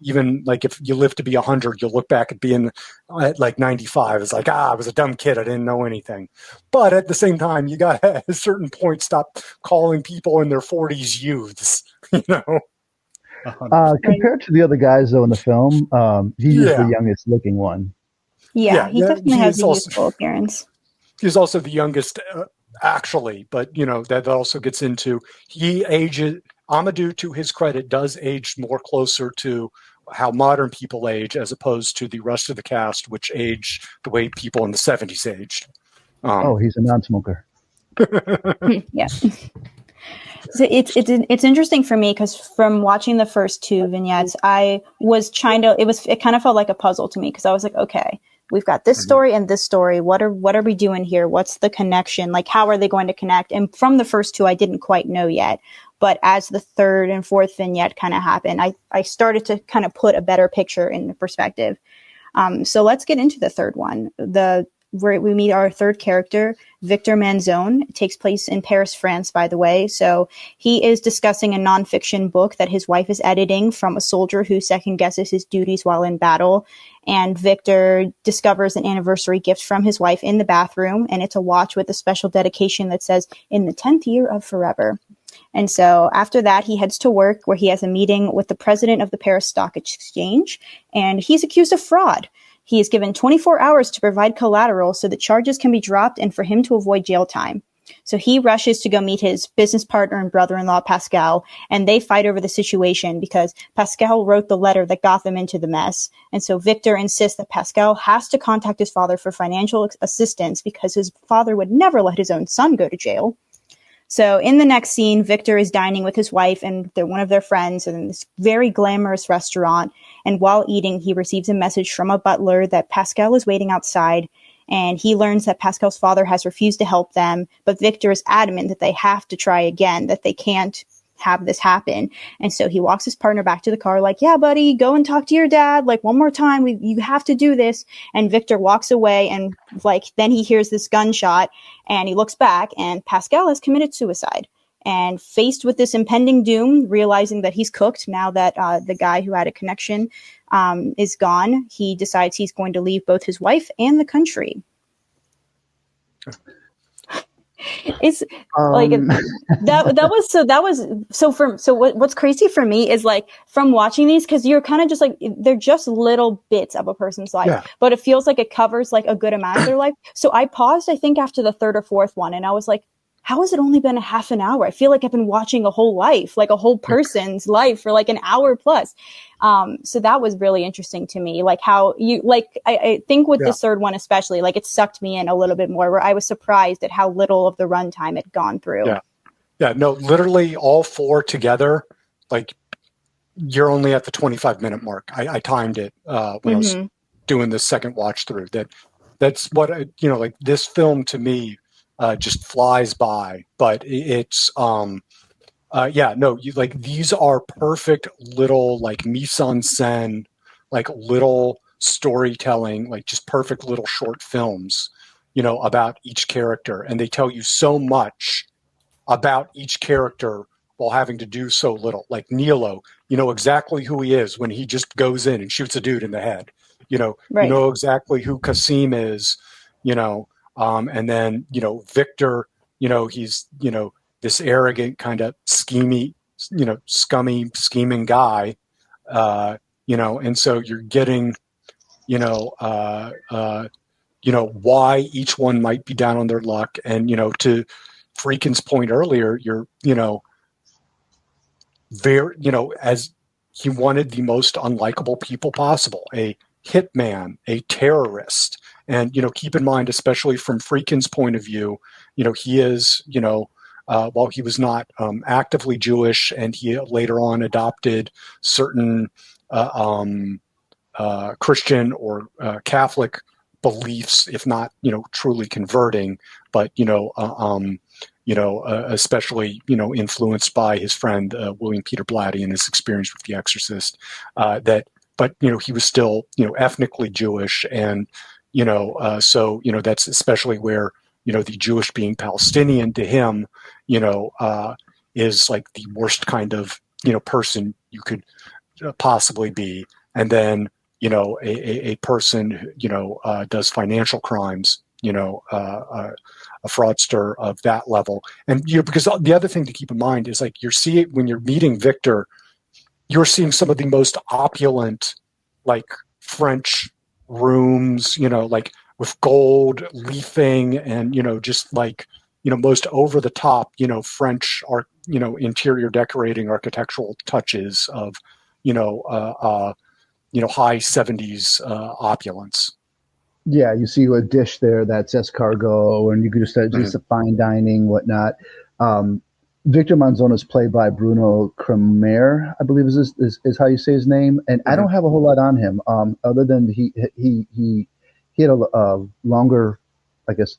even like if you live to be 100, you'll look back at being at like 95. It's like, I was a dumb kid. I didn't know anything. But at the same time, you got to at a certain point stop calling people in their 40s youths, Compared to the other guys, though, in the film, he's the youngest looking one. Yeah, he definitely has a youthful appearance. He's also the youngest, actually, but that also gets into Amadou, to his credit, does age more closer to how modern people age as opposed to the rest of the cast, which age the way people in the 70s aged. He's a non-smoker. Yeah. So it's interesting for me because from watching the first 2 vignettes, I was it kind of felt like a puzzle to me, because I was like, okay, we've got this story and this story. What are we doing here? What's the connection? Like, how are they going to connect? And from the first 2, I didn't quite know yet. But as the 3rd and 4th vignette kind of happened, I started to kind of put a better picture in perspective. So let's get into the 3rd one. Where we meet our 3rd character, Victor Manzone. It takes place in Paris, France, by the way. So he is discussing a nonfiction book that his wife is editing from a soldier who second guesses his duties while in battle. And Victor discovers an anniversary gift from his wife in the bathroom, and it's a watch with a special dedication that says, "In the 10th year of forever." And so after that, he heads to work, where he has a meeting with the president of the Paris Stock Exchange, and he's accused of fraud. He is given 24 hours to provide collateral so that charges can be dropped and for him to avoid jail time. So he rushes to go meet his business partner and brother-in-law, Pascal, and they fight over the situation because Pascal wrote the letter that got them into the mess. And so Victor insists that Pascal has to contact his father for financial assistance because his father would never let his own son go to jail. So in the next scene, Victor is dining with his wife and one of their friends in this very glamorous restaurant. And while eating, he receives a message from a butler that Pascal is waiting outside. And he learns that Pascal's father has refused to help them. But Victor is adamant that they have to try again, that they can't have this happen. And so he walks his partner back to the car like, yeah, buddy, go and talk to your dad. Like, one more time, you have to do this. And Victor walks away, and then he hears this gunshot and he looks back, and Pascal has committed suicide. And faced with this impending doom, realizing that he's cooked now that the guy who had a connection is gone, he decides he's going to leave both his wife and the country. It's like what's crazy for me is like from watching these, because you're kind of just like, they're just little bits of a person's life, but it feels like it covers like a good amount of their life. So I paused, I think, after the third or fourth one, and I was like, how has it only been a half an hour? I feel like I've been watching a whole life, like a whole person's life for like an hour plus. So that was really interesting to me. Like how you, like, I think with this third one, especially, like it sucked me in a little bit more, where I was surprised at how little of the runtime had gone through. Yeah. No, literally all four together, like you're only at the 25-minute mark. I timed it when I was doing the second watch through. That's what, like this film to me, just flies by, but it's like these are perfect little like mise en scène, like little storytelling, like just perfect little short films, about each character, and they tell you so much about each character while having to do so little. Like Nilo, you know exactly who he is when he just goes in and shoots a dude in the head. You know exactly who Kasim is, and then, Victor, he's, this arrogant kind of scummy, scheming guy, and so you're getting, why each one might be down on their luck. And, to Friedkin's point earlier, you're, very, as he wanted the most unlikable people possible, a hitman, a terrorist. And, keep in mind, especially from Friedkin's point of view, he is, while he was not actively Jewish, and he later on adopted certain Christian or Catholic beliefs, if not, truly converting, but, especially, influenced by his friend, William Peter Blatty, and his experience with The Exorcist, but, he was still, ethnically Jewish. And, so, that's especially where, the Jewish being Palestinian to him, is like the worst kind of, person you could possibly be. And then, a person who, does financial crimes, a fraudster of that level. And, because the other thing to keep in mind is like when you're meeting Victor, you're seeing some of the most opulent, like French rooms, like with gold leafing and, just like, most over the top, French art, interior decorating, architectural touches of, high 70s opulence. Yeah, you see a dish there that's escargot, and you could just a fine dining, whatnot. Victor Manzona is played by Bruno Cremer, I believe is how you say his name. And I don't have a whole lot on him, other than he had a longer, I guess,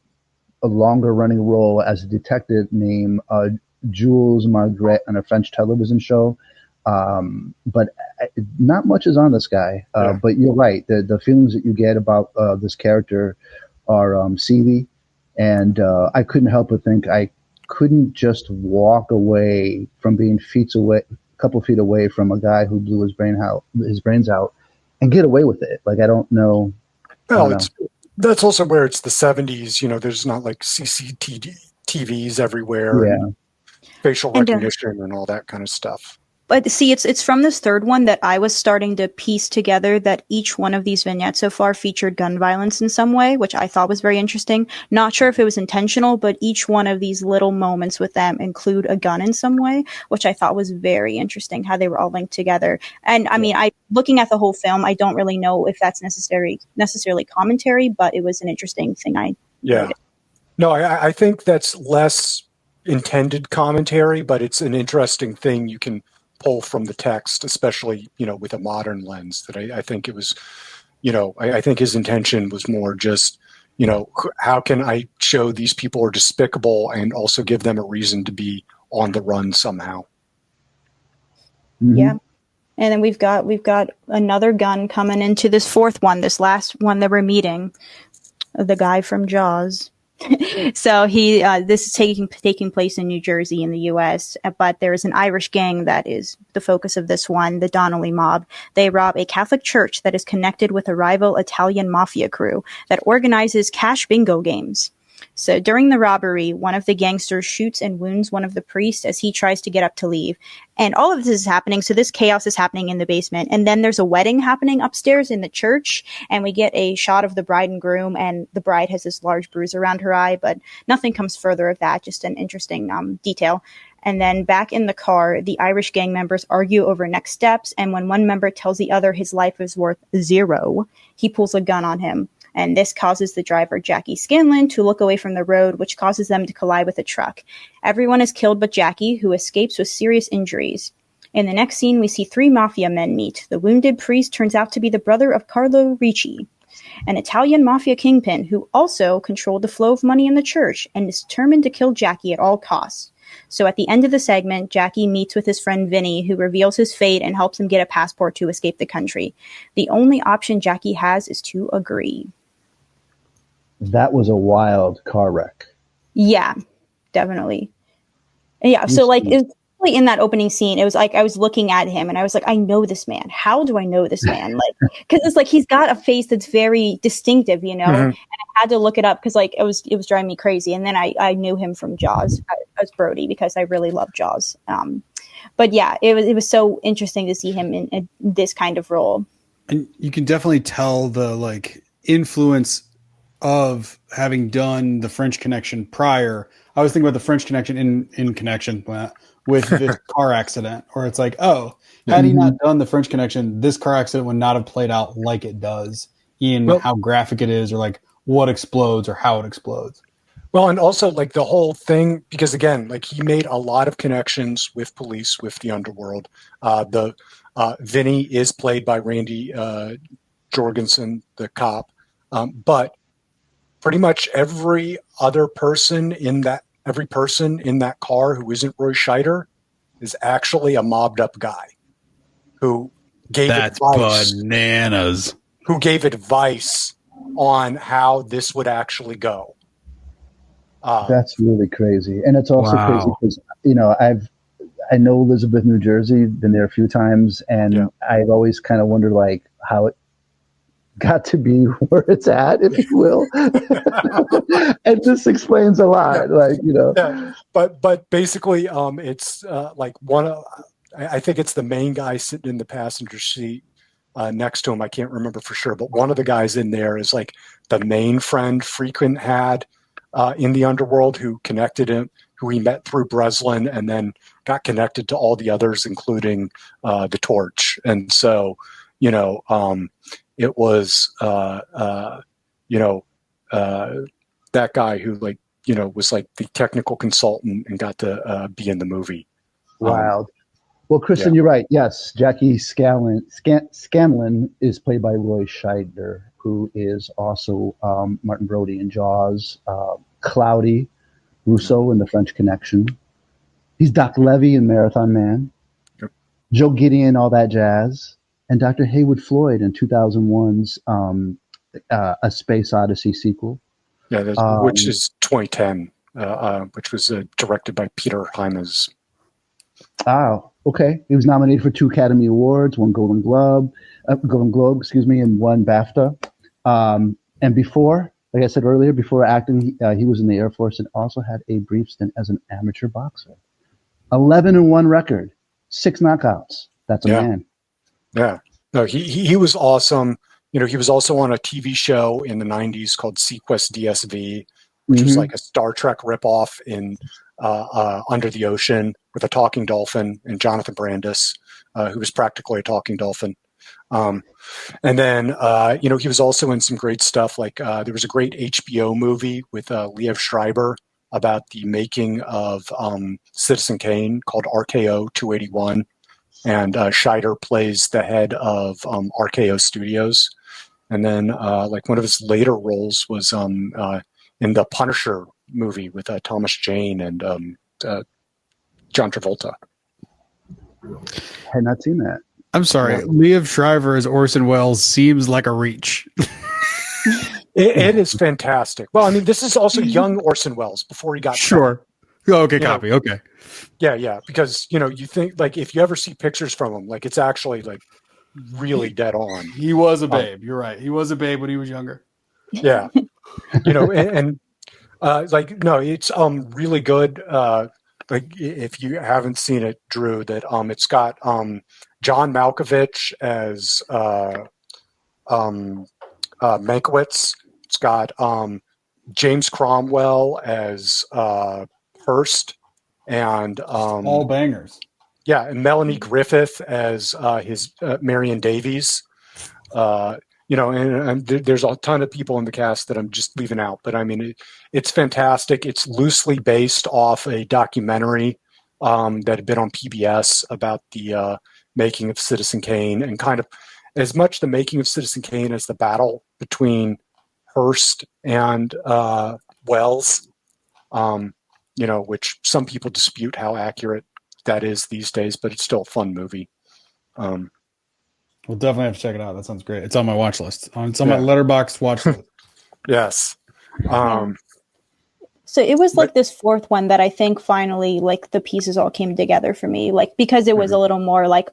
a longer running role as a detective named Jules Margaret on a French television show. But not much is on this guy. But you're right. The feelings that you get about this character are seedy, and I couldn't help but think I couldn't just walk away from being a couple feet away from a guy who blew his brains out, and get away with it. Like I don't know. Well, that's also where it's the 70s. There's not like CCTVs everywhere, and facial recognition and all that kind of stuff. But see, it's from this third one that I was starting to piece together that each one of these vignettes so far featured gun violence in some way, which I thought was very interesting. Not sure if it was intentional, but each one of these little moments with them include a gun in some way, which I thought was very interesting, how they were all linked together. And I mean, looking at the whole film, I don't really know if that's necessarily commentary, but it was an interesting thing. No, I think that's less intended commentary, but it's an interesting thing you can pull from the text, especially, with a modern lens, that I think it was, I think his intention was more just, how can I show these people are despicable and also give them a reason to be on the run somehow. Mm-hmm. Yeah. And then we've got another gun coming into this fourth one, this last one that we're meeting, the guy from Jaws. So this is taking place in New Jersey in the U.S., but there is an Irish gang that is the focus of this one, the Donnelly mob. They rob a Catholic church that is connected with a rival Italian mafia crew that organizes cash bingo games. So during the robbery, one of the gangsters shoots and wounds one of the priests as he tries to get up to leave. And all of this is happening. So this chaos is happening in the basement. And then there's a wedding happening upstairs in the church. And we get a shot of the bride and groom. And the bride has this large bruise around her eye. But nothing comes further of that. Just an interesting detail. And then back in the car, the Irish gang members argue over next steps. And when one member tells the other his life is worth 0, he pulls a gun on him. And this causes the driver, Jackie Scanlon, to look away from the road, which causes them to collide with a truck. Everyone is killed but Jackie, who escapes with serious injuries. In the next scene, we see 3 mafia men meet. The wounded priest turns out to be the brother of Carlo Ricci, an Italian mafia kingpin who also controlled the flow of money in the church and is determined to kill Jackie at all costs. So at the end of the segment, Jackie meets with his friend Vinny, who reveals his fate and helps him get a passport to escape the country. The only option Jackie has is to agree. That was a wild car wreck. Yeah, definitely. Yeah, so like it's really in that opening scene, it was like I was looking at him and I was like, I know this man. How do I know this man? Like, because it's like he's got a face that's very distinctive, you know. Mm-hmm. And I had to look it up because like it was driving me crazy. And then I knew him from Jaws as Brody because I really love Jaws. But yeah, it was so interesting to see him in this kind of role. And you can definitely tell the like influence of having done the French Connection prior. I was thinking about the French Connection in connection with this car accident, where it's like, oh, had he not done the French Connection, this car accident would not have played out like it does in how graphic it is, or like what explodes or how it explodes. Well, and also like the whole thing, because again, like he made a lot of connections with police, with the underworld. Vinny is played by Randy Jorgensen, the cop, but pretty much every person in that car who isn't Roy Scheider is actually a mobbed up guy who gave advice. Bananas. Who gave advice on how this would actually go. That's really crazy, and it's also crazy because I know Elizabeth, New Jersey, been there a few times, and I've always kind of wondered like how it got to be where it's at, if you will. And this explains a lot, like, you know. Yeah. But basically, it's like I think it's the main guy sitting in the passenger seat next to him. I can't remember for sure, but one of the guys in there is like the main friend Friedkin had in the underworld, who connected him, who he met through Breslin, and then got connected to all the others, including the Torch. And so, it was, that guy who was like the technical consultant and got to be in the movie. Wild. Well, Kristen, you're right. Yes, Jackie Scanlon is played by Roy Scheider, who is also Martin Brody in Jaws, Cloudy, Rousseau in The French Connection. He's Doc Levy in Marathon Man, Joe Gideon, All That Jazz, and Dr. Haywood Floyd in 2001's A Space Odyssey sequel. Yeah, which is 2010, which was directed by Peter Hymas. Oh, okay. He was nominated for 2 Academy Awards, 1 Golden Globe, and 1 BAFTA. And before, like I said earlier, before acting, he was in the Air Force and also had a brief stint as an amateur boxer. 11-1 record, 6 knockouts. That's a man. Yeah. No, he was awesome. He was also on a TV show in the 90s called Sequest DSV, which was like a Star Trek ripoff in Under the Ocean with a talking dolphin and Jonathan Brandis, who was practically a talking dolphin. And then, he was also in some great stuff. Like there was a great HBO movie with Liev Schreiber about the making of Citizen Kane called RKO 281. And Scheider plays the head of RKO Studios. And then one of his later roles was in the Punisher movie with Thomas Jane and John Travolta. Had not seen that. I'm sorry. Liev Schreiber as Orson Welles seems like a reach. It is fantastic. Well, I mean, this is also young Orson Welles before he got sure. Oh, okay, copy. Okay. Yeah. Because, you think, like, if you ever see pictures from him, like, it's actually, like, really dead on. He was a babe. You're right. He was a babe when he was younger. Yeah. Like no, it's really good. Like if you haven't seen it, Drew, that it's got John Malkovich as Mankiewicz. It's got James Cromwell as Hearst, and All bangers. yeah, and Melanie Griffith as his Marion Davies. And there's a ton of people in the cast that I'm just leaving out, but I mean, it's fantastic. It's loosely based off a documentary that had been on PBS about the making of Citizen Kane, and kind of as much the making of Citizen Kane as the battle between Hearst and Wells, which some people dispute how accurate that is these days, but it's still a fun movie. We'll definitely have to check it out. That sounds great. It's on my watch list. It's on my Letterboxd watch list. Yes. So it was like this fourth one that I think finally like the pieces all came together for me, like because it was a little more like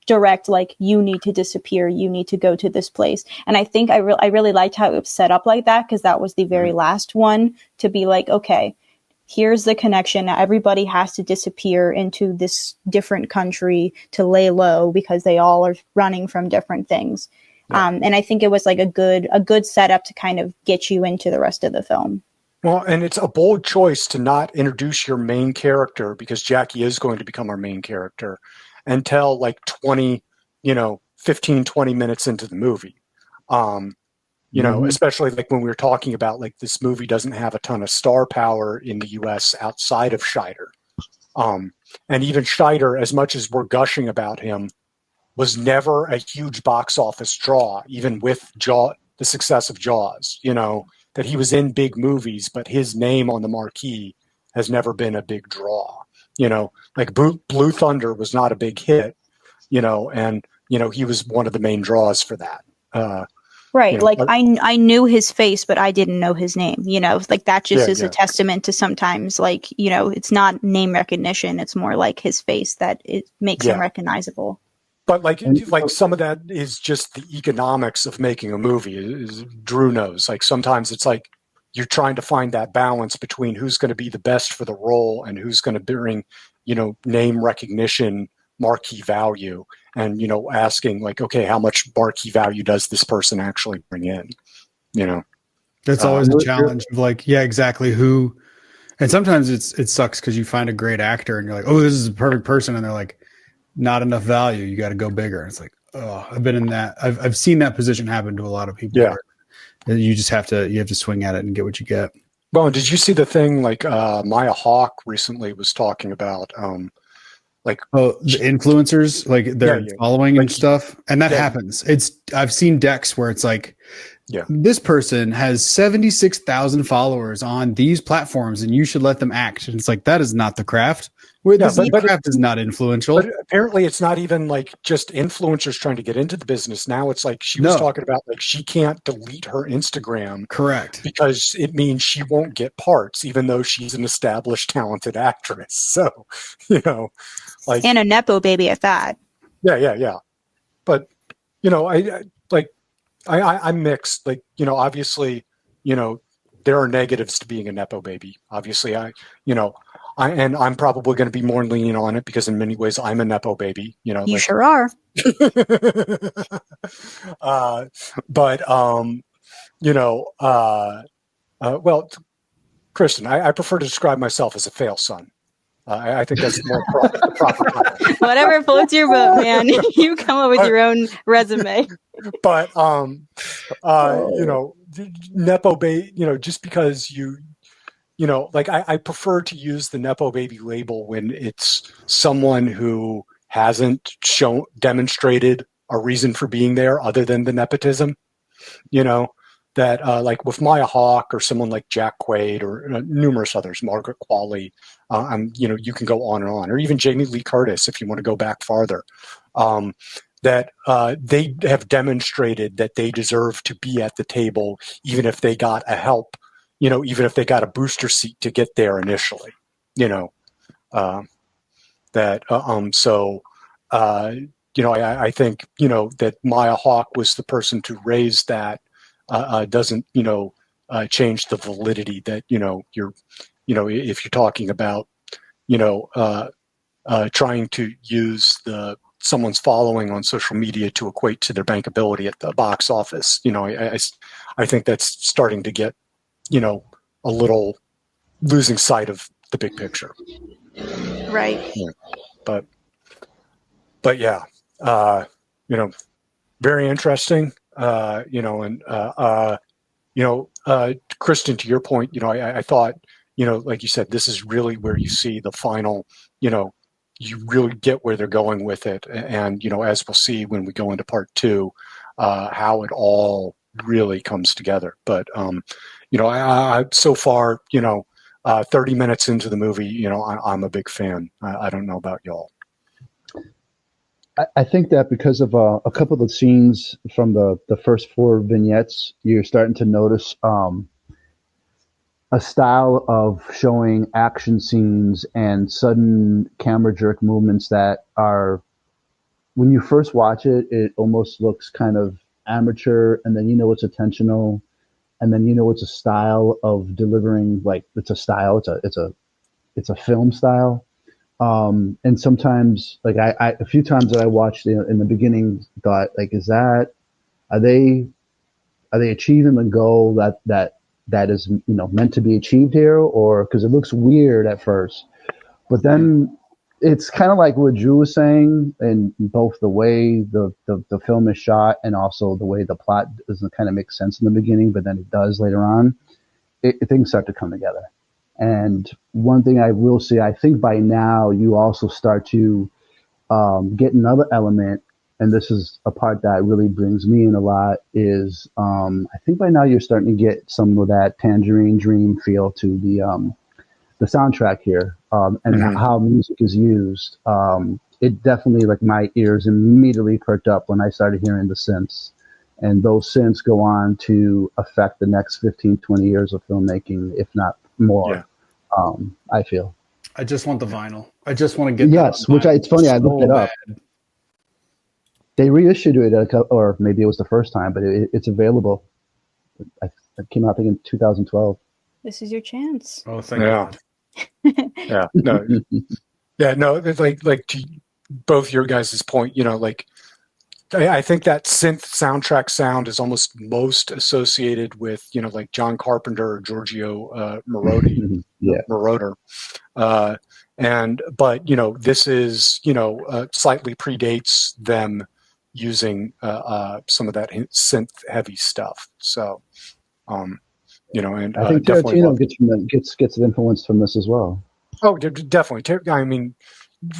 direct, like you need to disappear, you need to go to this place. And I think I really liked how it was set up like that, because that was the very last one to be like, okay, here's the connection. Now everybody has to disappear into this different country to lay low because they all are running from different things. Yeah. And I think it was like a good setup to kind of get you into the rest of the film. Well, and it's a bold choice to not introduce your main character, because Jackie is going to become our main character, until like 15, 20 minutes into the movie. Especially like when we were talking about like this movie doesn't have a ton of star power in the US outside of Scheider. And even Scheider, as much as we're gushing about him, was never a huge box office draw, even with the success of Jaws, that he was in big movies, but his name on the marquee has never been a big draw. Like Blue Thunder was not a big hit, and he was one of the main draws for that. Right. Like I knew his face, but I didn't know his name, like that just is a testament to sometimes like, it's not name recognition. It's more like his face that it makes him recognizable. But like some of that is just the economics of making a movie, as Drew knows. Like sometimes it's like you're trying to find that balance between who's going to be the best for the role and who's going to bring, name recognition, marquee value, and, asking like, okay, how much marquee value does this person actually bring in? That's always a challenge of like, yeah, exactly who. And sometimes it sucks because you find a great actor and you're like, oh, this is a perfect person. And they're like, not enough value. You got to go bigger. And it's like, oh, I've been in that. I've seen that position happen to a lot of people. Yeah. You just have to swing at it and get what you get. Well, did you see the thing like Maya Hawke recently was talking about the influencers, like they're following and stuff. And that happens. I've seen decks where it's like, this person has 76,000 followers on these platforms and you should let them act. And it's like, that is not the craft. The craft is not influential. But apparently it's not even like just influencers trying to get into the business. Now it's like she was talking about like she can't delete her Instagram. Correct. Because it means she won't get parts, even though she's an established, talented actress. So, like. And a Nepo baby at that. Yeah. But, I'm mixed. Like, obviously, there are negatives to being a Nepo baby. Obviously, I'm probably going to be more lenient on it because in many ways I'm a Nepo baby. You sure are. Well, Kristen, I prefer to describe myself as a fail son. I think that's more proper title. Whatever floats your boat, man. You come up with your own resume. But Nepo baby, just because I prefer to use the Nepo baby label when it's someone who hasn't demonstrated a reason for being there other than the nepotism, that like with Maya Hawke or someone like Jack Quaid or numerous others, Margaret Qualley, you can go on and on, or even Jamie Lee Curtis if you want to go back farther, that they have demonstrated that they deserve to be at the table, even if they got a help, even if they got a booster seat to get there initially, I think, that Maya Hawke was the person to raise that, doesn't, change the validity that, if you're talking about, trying to use someone's following on social media to equate to their bankability at the box office. I think that's starting to get, a little losing sight of the big picture. Right. Yeah. But yeah, very interesting. Kristen, to your point, I thought, like you said, this is really where you see the final, you really get where they're going with it. And, as we'll see when we go into part 2, how it all really comes together. But, I so far, 30 minutes into the movie, I'm a big fan. I don't know about y'all. I think that because of a couple of the scenes from the first 4 vignettes, you're starting to notice a style of showing action scenes and sudden camera jerk movements that are, when you first watch it, it almost looks kind of amateur, and then it's intentional, and then it's a style of delivering, like it's a style, it's a film style. And sometimes, like I a few times that I watched in the beginning, thought like, are they achieving the goal that is meant to be achieved here, or because it looks weird at first, but then it's kind of like what Drew was saying, and both the way the film is shot and also the way the plot doesn't kind of make sense in the beginning, but then it does later on. Things start to come together. And one thing I will say, I think by now you also start to get another element, and this is a part that really brings me in a lot, is I think by now you're starting to get some of that Tangerine Dream feel to the soundtrack here, and how music is used. It definitely, like, my ears immediately perked up when I started hearing the synths. And those synths go on to affect the next 15, 20 years of filmmaking, if not more. Yeah. I feel. I just want the vinyl. I just want to get yes, which it's funny. I looked it up. They reissued it, or maybe it was the first time, but it's available. It came out, I think, in 2012. This is your chance. Oh, thank God. Yeah. No. Yeah. No. It's like to both your guys' point. I think that synth soundtrack sound is almost most associated with, like John Carpenter or Giorgio Moroder. Moroder. But this is, slightly predates them using some of that synth heavy stuff. So, and I think Tarantino gets an influence from this as well. Oh, definitely. I mean,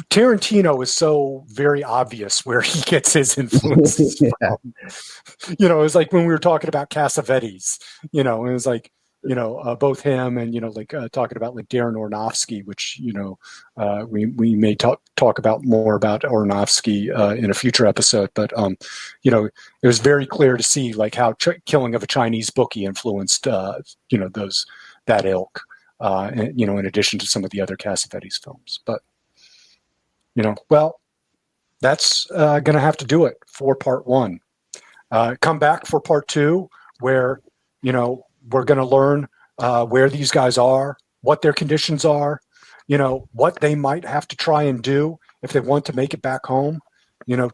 Tarantino is so very obvious where he gets his influences from. It's like when we were talking about Cassavetes, it was like, both him and, talking about like Darren Aronofsky, which, we may talk about more about Aronofsky in a future episode. But, it was very clear to see like how Killing of a Chinese Bookie influenced, that ilk, and, in addition to some of the other Cassavetes films. But, well, that's going to have to do it for part 1. Come back for part 2, where, we're going to learn where these guys are, what their conditions are, what they might have to try and do if they want to make it back home.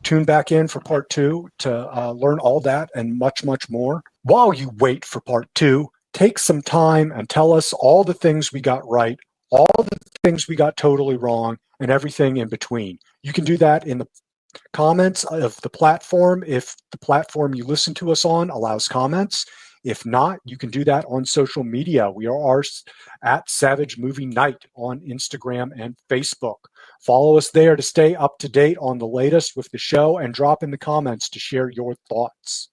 Tune back in for part 2 to learn all that and much, much more. While you wait for part 2, take some time and tell us all the things we got right, all the things we got totally wrong, and everything in between. You can do that in the comments of the platform if the platform you listen to us on allows comments. If not, you can do that on social media. We are at Savage Movie Night on Instagram and Facebook. Follow us there to stay up to date on the latest with the show, and drop in the comments to share your thoughts.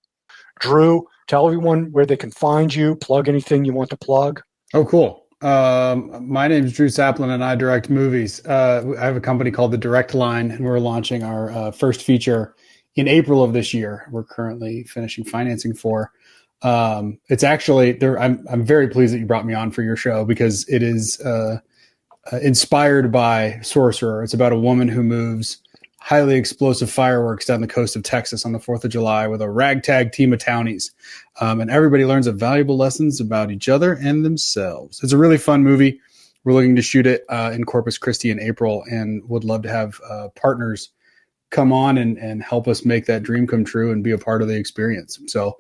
Drew, tell everyone where they can find you, plug anything you want to plug. Oh, cool. My name is Drew Saplin, and I direct movies. I have a company called The Direct Line, and we're launching our first feature in April of this year. We're currently finishing financing for. It's actually there. I'm very pleased that you brought me on for your show, because it is inspired by Sorcerer. It's about a woman who moves highly explosive fireworks down the coast of Texas on the 4th of July with a ragtag team of townies. And everybody learns valuable lessons about each other and themselves. It's a really fun movie. We're looking to shoot it in Corpus Christi in April and would love to have partners come on and help us make that dream come true and be a part of the experience. So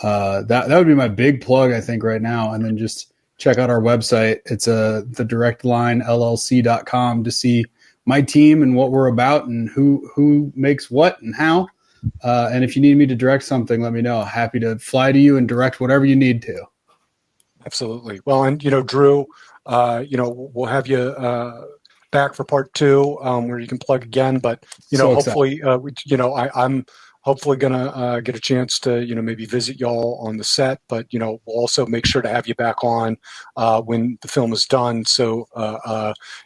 that would be my big plug, I think, right now. And then just check out our website. It's the directlinellc.com to see my team and what we're about and who makes what and how. And if you need me to direct something, let me know. Happy to fly to you and direct whatever you need to. Absolutely. Well, and, Drew, we'll have you back for part 2 where you can plug again. But, hopefully, I'm hopefully going to get a chance to, maybe visit y'all on the set. But, we'll also make sure to have you back on when the film is done. So,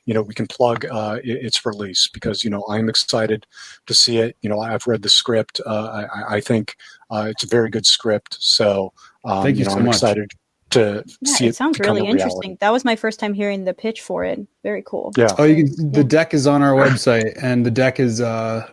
we can plug its release because, I'm excited to see it. I've read the script. I think it's a very good script. So, thank you so I'm much. Excited to see it. It sounds really interesting. That was my first time hearing the pitch for it. Very cool. Yeah. Oh, the deck is on our website, and the deck is again.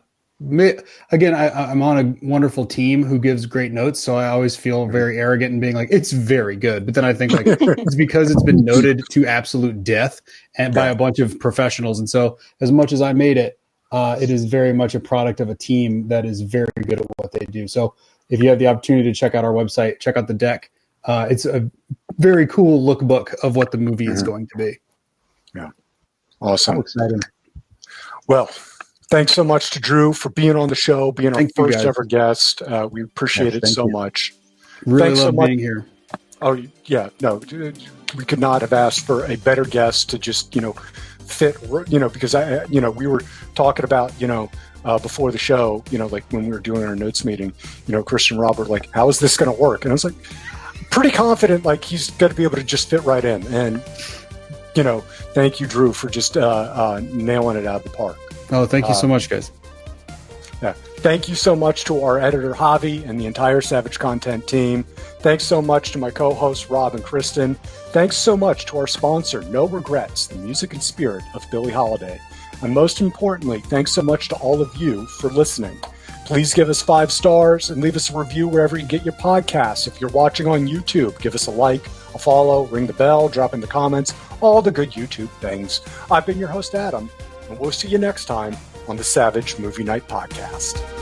I'm on a wonderful team who gives great notes, so I always feel very arrogant in being like, it's very good. But then I think like it's because it's been noted to absolute death and by a bunch of professionals, and so as much as I made it, it is very much a product of a team that is very good at what they do. So if you have the opportunity to check out our website, check out the deck. It's a very cool lookbook of what the movie is going to be. Yeah. Awesome. So exciting. Well, thanks so much to Drew for being on the show, being our first ever guest. We appreciate it so much. Really love being here. Oh, yeah. No, we could not have asked for a better guest to just, fit, because we were talking about, before the show, like when we were doing our notes meeting, Christian Robert, like, how is this going to work? And I was like, pretty confident, like he's going to be able to just fit right in. And, thank you, Drew, for just nailing it out of the park. Oh, thank you so much, guys. Yeah. Thank you so much to our editor, Javi, and the entire Savage Content team. Thanks so much to my co-hosts, Rob and Kristen. Thanks so much to our sponsor, No Regrets, the music and spirit of Billie Holiday. And most importantly, thanks so much to all of you for listening. Please give us 5 stars and leave us a review wherever you get your podcasts. If you're watching on YouTube, give us a like, a follow, ring the bell, drop in the comments, all the good YouTube things. I've been your host, Adam, and we'll see you next time on the Savage Movie Night Podcast.